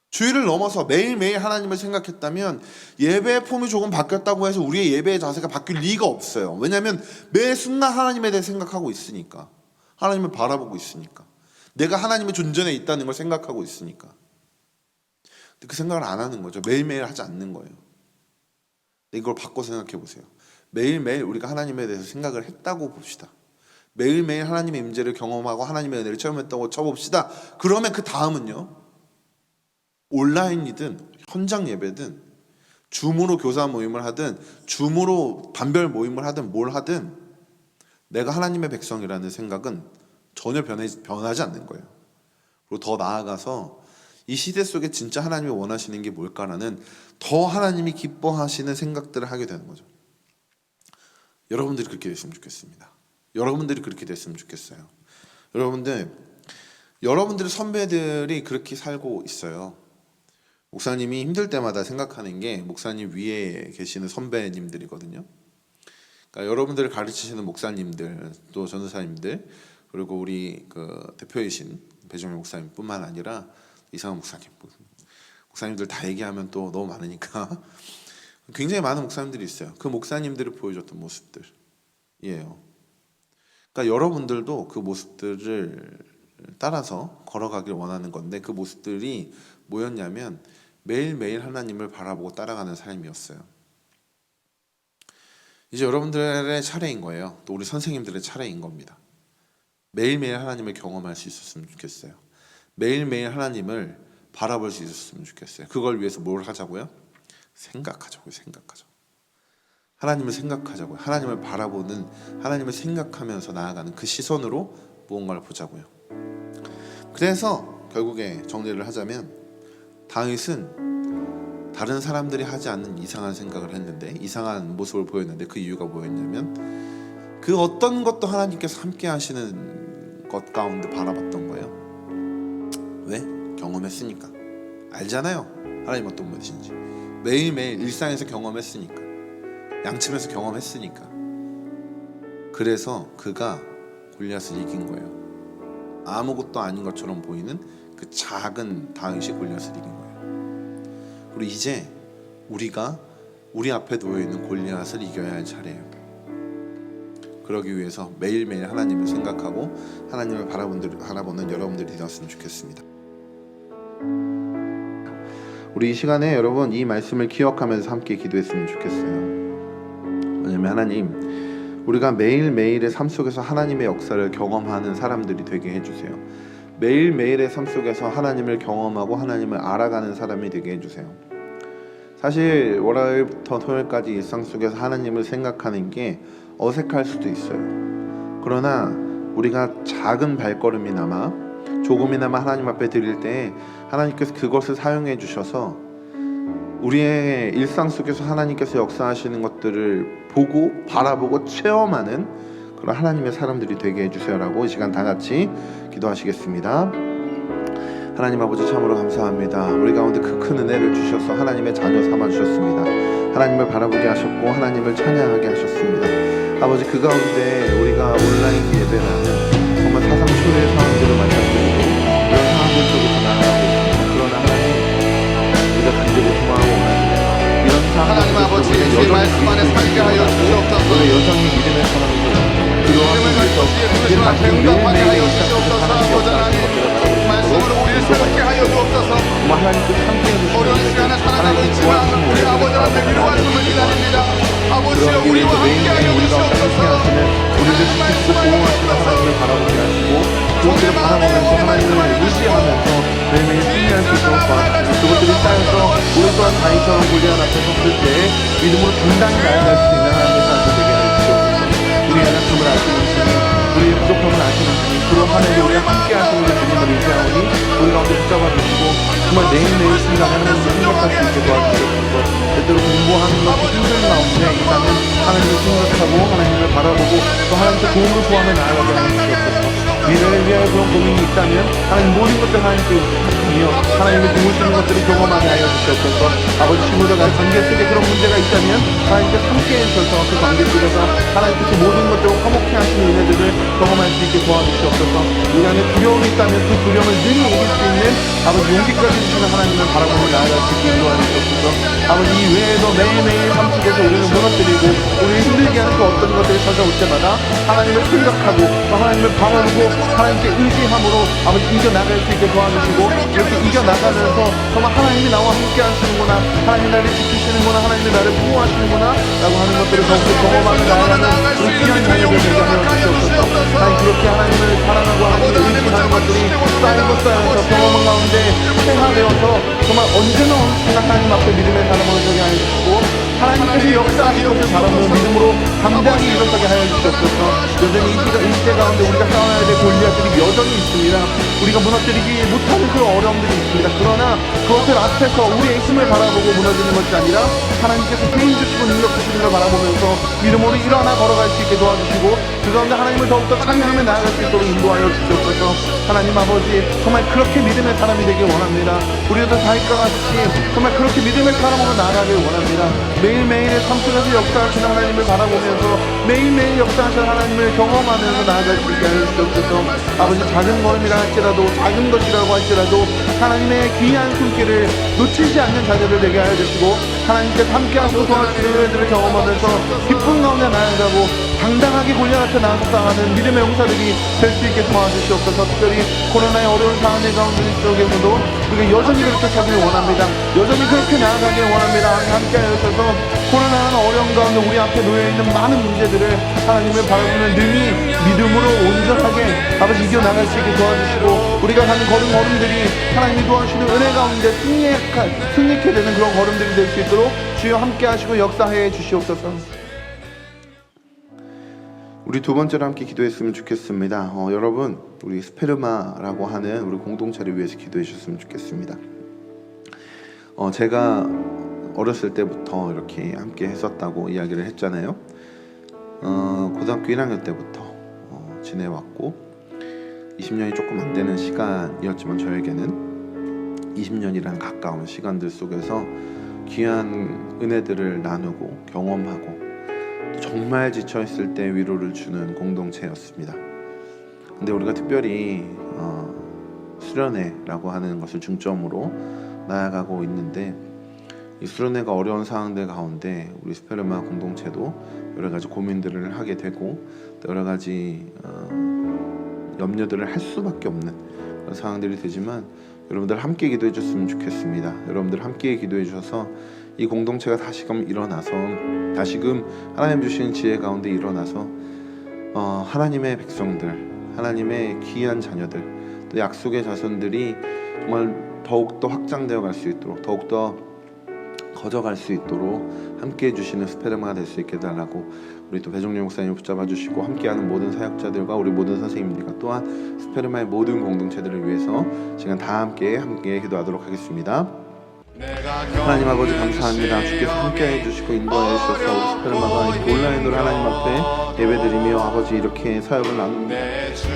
주일을 넘어서 매일매일 하나님을 생각했다면 예배의 폼이 조금 바뀌었다고 해서 우리의 예배의 자세가 바뀔 리가 없어요. 왜냐하면 매 순간 하나님에 대해 생각하고 있으니까. 하나님을 바라보고 있으니까. 내가 하나님의 존전에 있다는 걸 생각하고 있으니까. 근데 그 생각을 안 하는 거죠. 매일매일 하지 않는 거예요. 이걸 바꿔 생각해 보세요. 매일매일 우리가 하나님에 대해서 생각을 했다고 봅시다. 매일매일 하나님의 임재를 경험하고 하나님의 은혜를 체험했다고 쳐봅시다. 그러면 그 다음은요. 온라인이든 현장 예배든 줌으로 교사 모임을 하든 줌으로 반별 모임을 하든 뭘 하든 내가 하나님의 백성이라는 생각은 전혀 변하지 않는 거예요. 그리고 더 나아가서 이 시대 속에 진짜 하나님이 원하시는 게 뭘까라는 더 하나님이 기뻐하시는 생각들을 하게 되는 거죠. 여러분들이 그렇게 됐으면 좋겠습니다. 여러분들이 그렇게 됐으면 좋겠어요. 여러분들의 선배들이 그렇게 살고 있어요. 목사님이 힘들 때마다 생각하는 게 목사님 위에 계시는 선배님들이거든요. 그러니까 여러분들을 가르치시는 목사님들, 또 전도사님들, 그리고 우리 그 대표이신 배정민 목사님뿐만 아니라 이상한 목사님들 다 얘기하면 또 너무 많으니까 굉장히 많은 목사님들이 있어요. 그 목사님들이 보여줬던 모습들이에요. 그러니까 여러분들도 그 모습들을 따라서 걸어가길 원하는 건데 그 모습들이 뭐였냐면 매일매일 하나님을 바라보고 따라가는 삶이었어요. 이제 여러분들의 차례인 거예요. 또 우리 선생님들의 차례인 겁니다. 매일매일 하나님을 경험할 수 있었으면 좋겠어요. 매일매일 하나님을 바라볼 수 있었으면 좋겠어요. 그걸 위해서 뭘 하자고요? 생각하자고요. 하나님을 생각하자고요. 하나님을 바라보는, 하나님을 생각하면서 나아가는 그 시선으로 무언가를 보자고요. 그래서 결국에 정리를 하자면 다윗은 다른 사람들이 하지 않는 이상한 생각을 했는데, 이상한 모습을 보였는데 그 이유가 뭐였냐면 그 어떤 것도 하나님께서 함께 하시는 것 가운데 바라봤던 거예요. 왜? 경험했으니까. 알잖아요. 하나님 어떤 분이신지. 매일매일 일상에서 경험했으니까. 양침에서 경험했으니까. 그래서 그가 골리앗을 이긴 거예요. 아무것도 아닌 것처럼 보이는 그 작은 다윗이 골리앗을 이긴 거예요. 그리고 이제 우리가 우리 앞에 놓여있는 골리앗을 이겨야 할 차례예요. 그러기 위해서 매일매일 하나님을 생각하고 하나님을 바라보는 여러분들이 되었으면 좋겠습니다. 우리 이 시간에 여러분 이 말씀을 기억하면서 함께 기도했으면 좋겠어요. 왜냐하면 하나님, 우리가 매일매일의 삶 속에서 하나님의 역사를 경험하는 사람들이 되게 해주세요. 매일매일의 삶 속에서 하나님을 경험하고 하나님을 알아가는 사람이 되게 해주세요. 사실 월요일부터 토요일까지 일상 속에서 하나님을 생각하는 게 어색할 수도 있어요. 그러나 우리가 작은 발걸음이나마 조금이나마 하나님 앞에 드릴 때 하나님께서 그것을 사용해 주셔서 우리의 일상 속에서 하나님께서 역사하시는 것들을 보고 바라보고 체험하는 그런 하나님의 사람들이 되게 해주세요라고 이 시간 다 같이 기도하시겠습니다. 하나님 아버지 참으로 감사합니다. 우리 가운데 그 큰 은혜를 주셔서 하나님의 자녀 삼아 주셨습니다. 하나님을 바라보게 하셨고 하나님을 찬양하게 하셨습니다. 아버지 그 가운데 우리가 온라인 예배라는 정말 사상 초유의 상황들을 만나고 있고 이런 상황들 속에서 나아가고 있습니다. 그러나 하나님 우리가 간절히 소망하고 원합니다. 이런 하나님 상황들 아버지, 속에 주의 말씀 안에 살게 하여 주시옵소서. 우리 여전히 믿음의 사람이고 그러한 믿음을 속에서 가지고 이제 주의 다시 부르심을 매일매일 받게 하여 이 시작해서 주시옵소서. 하나님의 아버지 역사하는 하나님, 것들을 바라볼 수 말씀으로 있도록 우리를 새롭게 하여 주옵소서. 정말 하나님께 함께 해주시는 어려운 시간을 살아가고 있지만 우리 아버지한테 위로할 씀을 기다립니다. 아버지여 우리와 함께 하여 주시옵소서. 우리를 지키시고 보호하시는 하나님을 바라보게 하시고 그것들을 바라보면서 하나님을 의지하면서 매일매일 승리할 수 있도록 도와주시고 그것들이 쌓여서 우리 또한 다윗처럼 골리앗 앞에 섰을 때 믿음으로 당당히 나아갈 수 있는 하나님의 사람들 되게 하여 주시옵소서. 우리의 약함을 아시는 주님, 우리의 부족함을 아시는 주님, 그런 하나님 우리가 함께 하시는 주님을 의지하오니 우리 가운데 붙잡아 주시고 정말 매일매일 순간에 하나님을 생각할 수 있게 도와주시옵소서. 때때로 공부하는 것이 힘든 가운데 일단은 하나님을 생각하고 하나님을 바라보고 또 하나님께 도움을 구하며 나아가게 하여 주시옵소서. 미래를 위하여 그런 고민이 있다면 하나님 모든 것들 하나님께 부탁하며 하나님의 도우시는 것들을 경험하게 하여 주시옵소서. 아버지 친구들과 관계 속에 그런 문제가 있다면 하나님께서 함께 해주셔서 그 관계 속에서 하나님께서 모든 것들을 화목케 하시는 은혜들을 경험할 수 있게 도와주시옵소서. 우리 안에 두려움이 있다면 그 두려움을 능히 이길 수 있는 아버지 용기까지 주시는 하나님을 바라보며 나아갈 수 있게 도와주시옵소서. 아버지 이 외에도 매일매일 삶 속에서 우리를 무너뜨리고 우리를 힘들게 하는 그 어떤 것들이 찾아올 때마다 하나님을 생각하고 또 하나님을 바라보고 하나님께 의지함으로 아버지 이겨나갈 수 있게 도와주시고 이렇게 이겨나가면서 정말 하나님이 나와 함께 하시는구나, 하나님이 나를 지키시는구나, 하나님이 나를 보호하시는구나 라고 하는 것들을 더욱더 경험하며 나아가는 우리 귀한 자녀들 되게 하여 주시옵소서. 하나님 그렇게 하나님을 사랑하고 하나님을 의지하는 것들이 쌓이고 쌓여서 경험 가운데 생활되어서 정말 언제나 하나님 앞에 믿음의 사람으로 서게 하여 주시고 하나님께서 역사하신 것을 바라보는 믿음으로 당당히 일어서게 하여 주시옵소서. 여전히 이 시대 가운데 우리가 싸워야 될 골리앗들이 여전히 있습니다. 우리가 무너뜨리기 못하는 그런 어려움들이 있습니다. 그러나 그것들 앞에서 우리의 힘을 바라보고 무너지는 것이 아니라 하나님께서 개인 주시고 능력 주시는 걸 바라보면서 믿음으로 일어나 걸어갈 수 있게 도와주시고 그 가운데 하나님을 더욱더 찬양하며 나아갈 수 있도록 인도하여 주시옵소서. 하나님 아버지 정말 그렇게 믿음의 사람이 되길 원합니다. 우리도 다윗과 같이 정말 그렇게 믿음의 사람으로 나아가길 원합니다. 매일매일의 삶 속에서 역사하시는 하나님을 바라보면서 매일매일 역사하시는 하나님을 경험하면서 나아갈 수 있게 하여 주시옵소서. 아버지 작은 걸음이라 할지라도 작은 것이라고 할지라도 하나님의 귀한 손길을 놓치지 않는 자녀들 되게 하여 주시고 하나님께서 함께 하시고 도와주시는 은혜들을 경험하면서 기쁜 가운데 나아가고 당당하게 골리앗 앞에 나가서 싸우는 믿음의 용사들이 될 수 있게 도와주시옵소서. 특별히 코로나의 어려운 상황 가운데 속에서도 우리가 여전히 그렇게 가길 원합니다. 여전히 그렇게 나아가길 원합니다. 함께 하여 주셔서 코로나라는 어려운 가운데 우리 앞에 놓여있는 많은 문제들을 하나님을 바라보는 능히 믿음으로 온전하게 아버지 이겨나갈 수 있게 도와주시고 우리가 가는 걸음들이 하나님이 도와주시는 은혜 가운데 승리케 되는 그런 걸음들이 될 수 있도록 주여 함께 하시고 역사해 주시옵소서. 우리 두 번째로 함께 기도했으면 좋겠습니다. 여러분 우리 스페르마라고 하는 우리 공동체를 위해서 기도해 주셨으면 좋겠습니다. 제가 어렸을 때부터 이렇게 함께 했었다고 이야기를 했잖아요. 고등학교 1학년 때부터 지내왔고 20년이 조금 안 되는 시간이었지만 저에게는 20년이라는 가까운 시간들 속에서 귀한 은혜들을 나누고 경험하고 정말 지쳐있을 때 위로를 주는 공동체였습니다. 근데 우리가 특별히 수련회라고 하는 것을 중점으로 나아가고 있는데 이 수련회가 어려운 상황들 가운데 우리 스페르마 공동체도 여러 가지 고민들을 하게 되고 또 여러 가지 염려들을 할 수밖에 없는 그런 상황들이 되지만 여러분들 함께 기도해 줬으면 좋겠습니다. 여러분들 함께 기도해 주셔서 이 공동체가 다시금 일어나서 다시금 하나님 주신 지혜 가운데 일어나서 하나님의 백성들, 하나님의 귀한 자녀들, 또 약속의 자손들이 정말 더욱더 확장되어 갈 수 있도록 더욱더 거저갈 수 있도록 함께 해주시는 스페르마가 될 수 있게 해달라고 우리 또 배종렬 목사님 붙잡아 주시고 함께하는 모든 사역자들과 우리 모든 선생님들과 또한 스페르마의 모든 공동체들을 위해서 시간 다 함께 기도하도록 하겠습니다. 하나님 아버지 감사합니다. 주께서 함께 해주시고 인도해 주셔서 우리 스페르마가 이렇게 온라인으로 하나님 앞에 예배드리며 아버지 이렇게 사역을 나눕니다.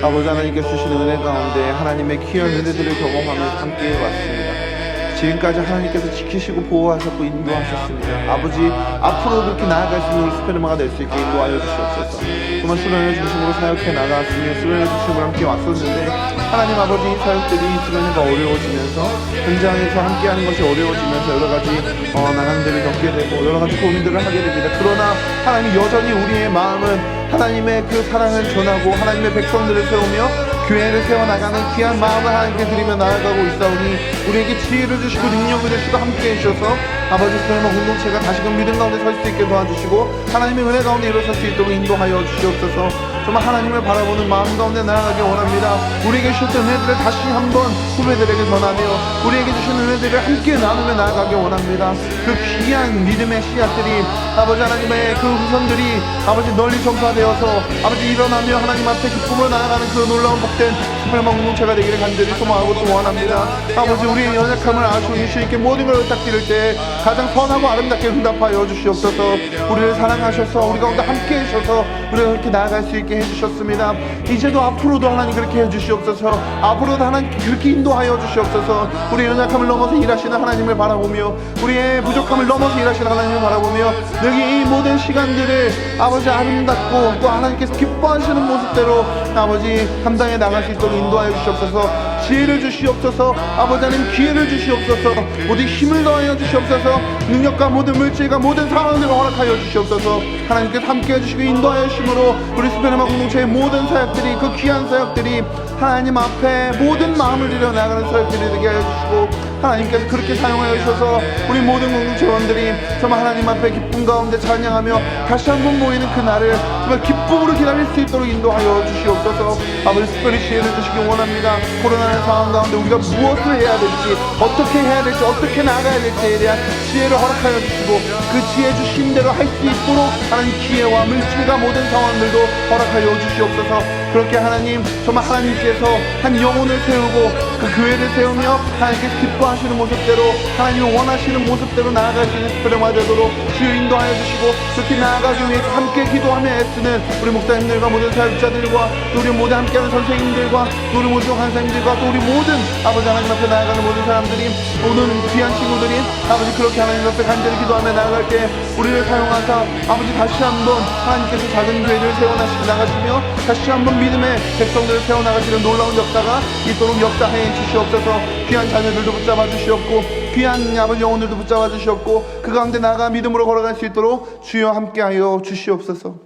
아버지 하나님께서 주시는 은혜 가운데 하나님의 귀한 은혜들을 경험하면서 함께 왔습니다. 지금까지 하나님께서 지키시고 보호하셨고 인도하셨습니다. 아버지, 앞으로 그렇게 나아갈 수 있는 우리 스페르마가 될 수 있게 인도하여 주시옵소서. 정말 수련회 중심으로 사역해 나갔으며 수련회 중심으로 함께 왔었는데 하나님 아버지, 사역들이 수련회가 어려워지면서 현장에서 함께하는 것이 어려워지면서 여러 가지 난항들을 겪게 되고 여러 가지 고민들을 하게 됩니다. 그러나 하나님 여전히 우리의 마음은 하나님의 그 사랑을 전하고 하나님의 백성들을 세우며 교회를 세워나가는 귀한 마음을 하나님께 드리며 나아가고 있사오니 우리에게 지혜를 주시고 능력을 주시고 함께해 주셔서 아버지 스페르마 공동체가 다시금 믿음 가운데 설 수 있게 도와주시고 하나님의 은혜 가운데 일어설 수 있도록 인도하여 주시옵소서. 정말 하나님을 바라보는 마음 가운데 나아가기 원합니다. 우리에게 주셨던 은혜들을 다시 한번 후배들에게 전하며 우리에게 주신 은혜들을 함께 나누며 나아가기 원합니다. 그 귀한 믿음의 씨앗들이 아버지 하나님의 그 후손들이 아버지 널리 전파되어서 아버지 일어나며 하나님 앞에 기쁨으로 나아가는 그 놀라운 복된 스페르마 공동체가 되기를 간절히 소망하고 또 원합니다. 아버지, 우리의 연약함을 아시고 주시 있게 모든 걸 의탁드릴 때 가장 선하고 아름답게 응답하여 주시옵소서. 우리를 사랑하셔서 우리 가운데 함께 해주셔서 우리가 그렇게 나아갈 수 있게 해주셨습니다. 이제도 앞으로도 하나님 그렇게 해주시옵소서. 앞으로도 하나님 그렇게 인도하여 주시옵소서. 우리의 연약함을 넘어서 일하시는 하나님을 바라보며 우리의 부족함을 넘어서 일하시는 하나님을 바라보며 여기 이 모든 시간들을 아버지 아름답고 또 하나님께서 기뻐하시는 모습대로 아버지 감당해 나갈 수 있도록 인도하여 주시옵소서. 지혜를 주시옵소서. 아버지 하나님 기회를 주시옵소서. 모든 힘을 더하여 주시옵소서. 능력과 모든 물질과 모든 상황들을 허락하여 주시옵소서. 하나님께서 함께해 주시고 인도하여 주심으로 우리 스페르마 공동체의 모든 사역들이 그 귀한 사역들이 하나님 앞에 모든 마음을 들여 나가는 사역들이 되게 하여 주시고 하나님께서 그렇게 사용하여 주셔서 우리 모든 공동체원들이 정말 하나님 앞에 기쁨 가운데 찬양하며 다시 한번 모이는 그날을 정말 기쁨으로 기다릴 수 있도록 인도하여 주시옵소서. 아버지, 특별히 지혜를 주시기 원합니다. 코로나의 상황 가운데 우리가 무엇을 해야 될지 어떻게 해야 될지 어떻게 나아가야 될지에 대한 지혜를 허락하여 주시고 그 지혜 주신 대로 할 수 있도록 하나님 기회와 물질과 모든 상황들도 허락하여 주시옵소서. 그렇게 하나님 정말 하나님께서 한 영혼을 세우고 그 교회를 세우며 하나님께서 기뻐하시는 모습대로 하나님이 원하시는 모습대로 나아갈 수 있는 스페르마 되도록 주여 인도하여 주시고 그렇게 나아가기 위해서 함께 기도하며 애쓰는 우리 목사님들과 모든 사역자들과 또 우리 모두 함께하는 선생님들과 또 우리 모든 간사님들과 또 우리 모든 아버지 하나님 앞에 나아가는 모든 사람들이 오는 귀한 친구들이 아버지 그렇게 하나님 앞에 간절히 기도하며 나아갈 때 우리를 사용하사 아버지 다시 한번 하나님께서 작은 교회를 세워나가시며 다시 한번 믿음의 백성들을 세워나가시는 놀라운 역사가 있도록 역사해 주시옵소서. 귀한 자녀들도 붙잡아 주시옵고 귀한 아버지 영혼들도 붙잡아 주시옵고 그 가운데 나아가 믿음으로 걸어갈 수 있도록 주여 함께하여 주시옵소서.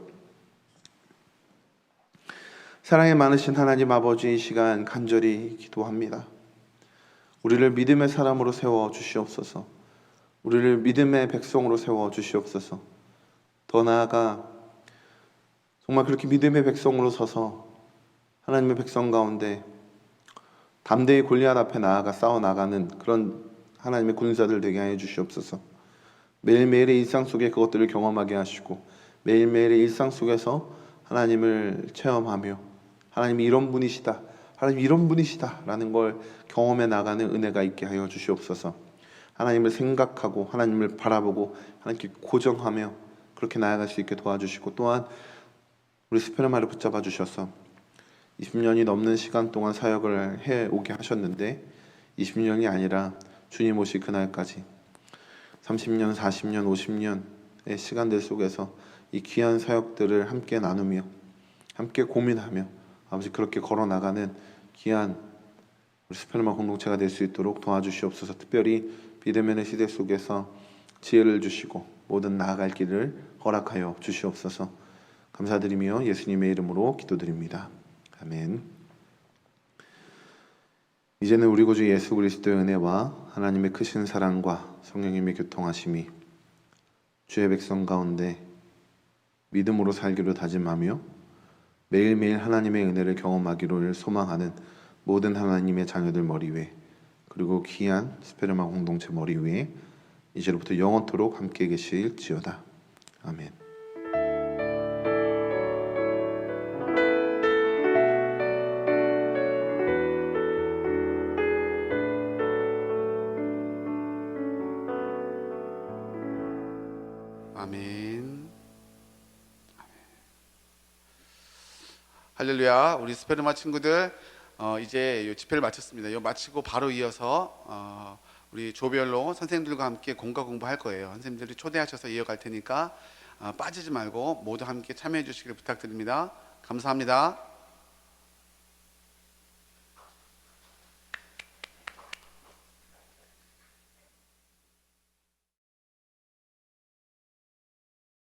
사랑이 많으신 하나님 아버지, 이 시간 간절히 기도합니다. 우리를 믿음의 사람으로 세워 주시옵소서. 우리를 믿음의 백성으로 세워 주시옵소서. 더 나아가 정말 그렇게 믿음의 백성으로 서서 하나님의 백성 가운데 담대히 골리앗 앞에 나아가 싸워나가는 그런 하나님의 군사들 되게 하여 주시옵소서. 매일매일의 일상 속에 그것들을 경험하게 하시고 매일매일의 일상 속에서 하나님을 체험하며 하나님이 이런 분이시다, 하나님이 이런 분이시다 라는 걸 경험해 나가는 은혜가 있게 하여 주시옵소서. 하나님을 생각하고 하나님을 바라보고 하나님께 고정하며 그렇게 나아갈 수 있게 도와주시고 또한 우리 스페르마를 붙잡아 주셔서 20년이 넘는 시간 동안 사역을 해오게 하셨는데 20년이 아니라 주님 오실 그날까지 30년, 40년, 50년의 시간들 속에서 이 귀한 사역들을 함께 나누며 함께 고민하며 아버지 그렇게 걸어나가는 귀한 우리 스페르마 공동체가 될 수 있도록 도와주시옵소서. 특별히 비대면의 시대 속에서 지혜를 주시고 모든 나아갈 길을 허락하여 주시옵소서. 감사드리며 예수님의 이름으로 기도드립니다. 아멘. 이제는 우리 구주 예수 그리스도의 은혜와 하나님의 크신 사랑과 성령님의 교통하심이 주의 백성 가운데 믿음으로 살기로 다짐하며 매일매일 하나님의 은혜를 경험하기를 소망하는 모든 하나님의 자녀들 머리 위에 그리고 귀한 스페르마 공동체 머리 위에 이제로부터 영원토록 함께 계실지어다. 아멘. 아멘. 할렐루야. 우리 스페르마 친구들 이제 이 집회를 마쳤습니다. 이거 마치고 바로 이어서 우리 조별로 선생님들과 함께 공과 공부할 거예요. 선생님들이 초대하셔서 이어갈 테니까 빠지지 말고 모두 함께 참여해 주시길 부탁드립니다. 감사합니다.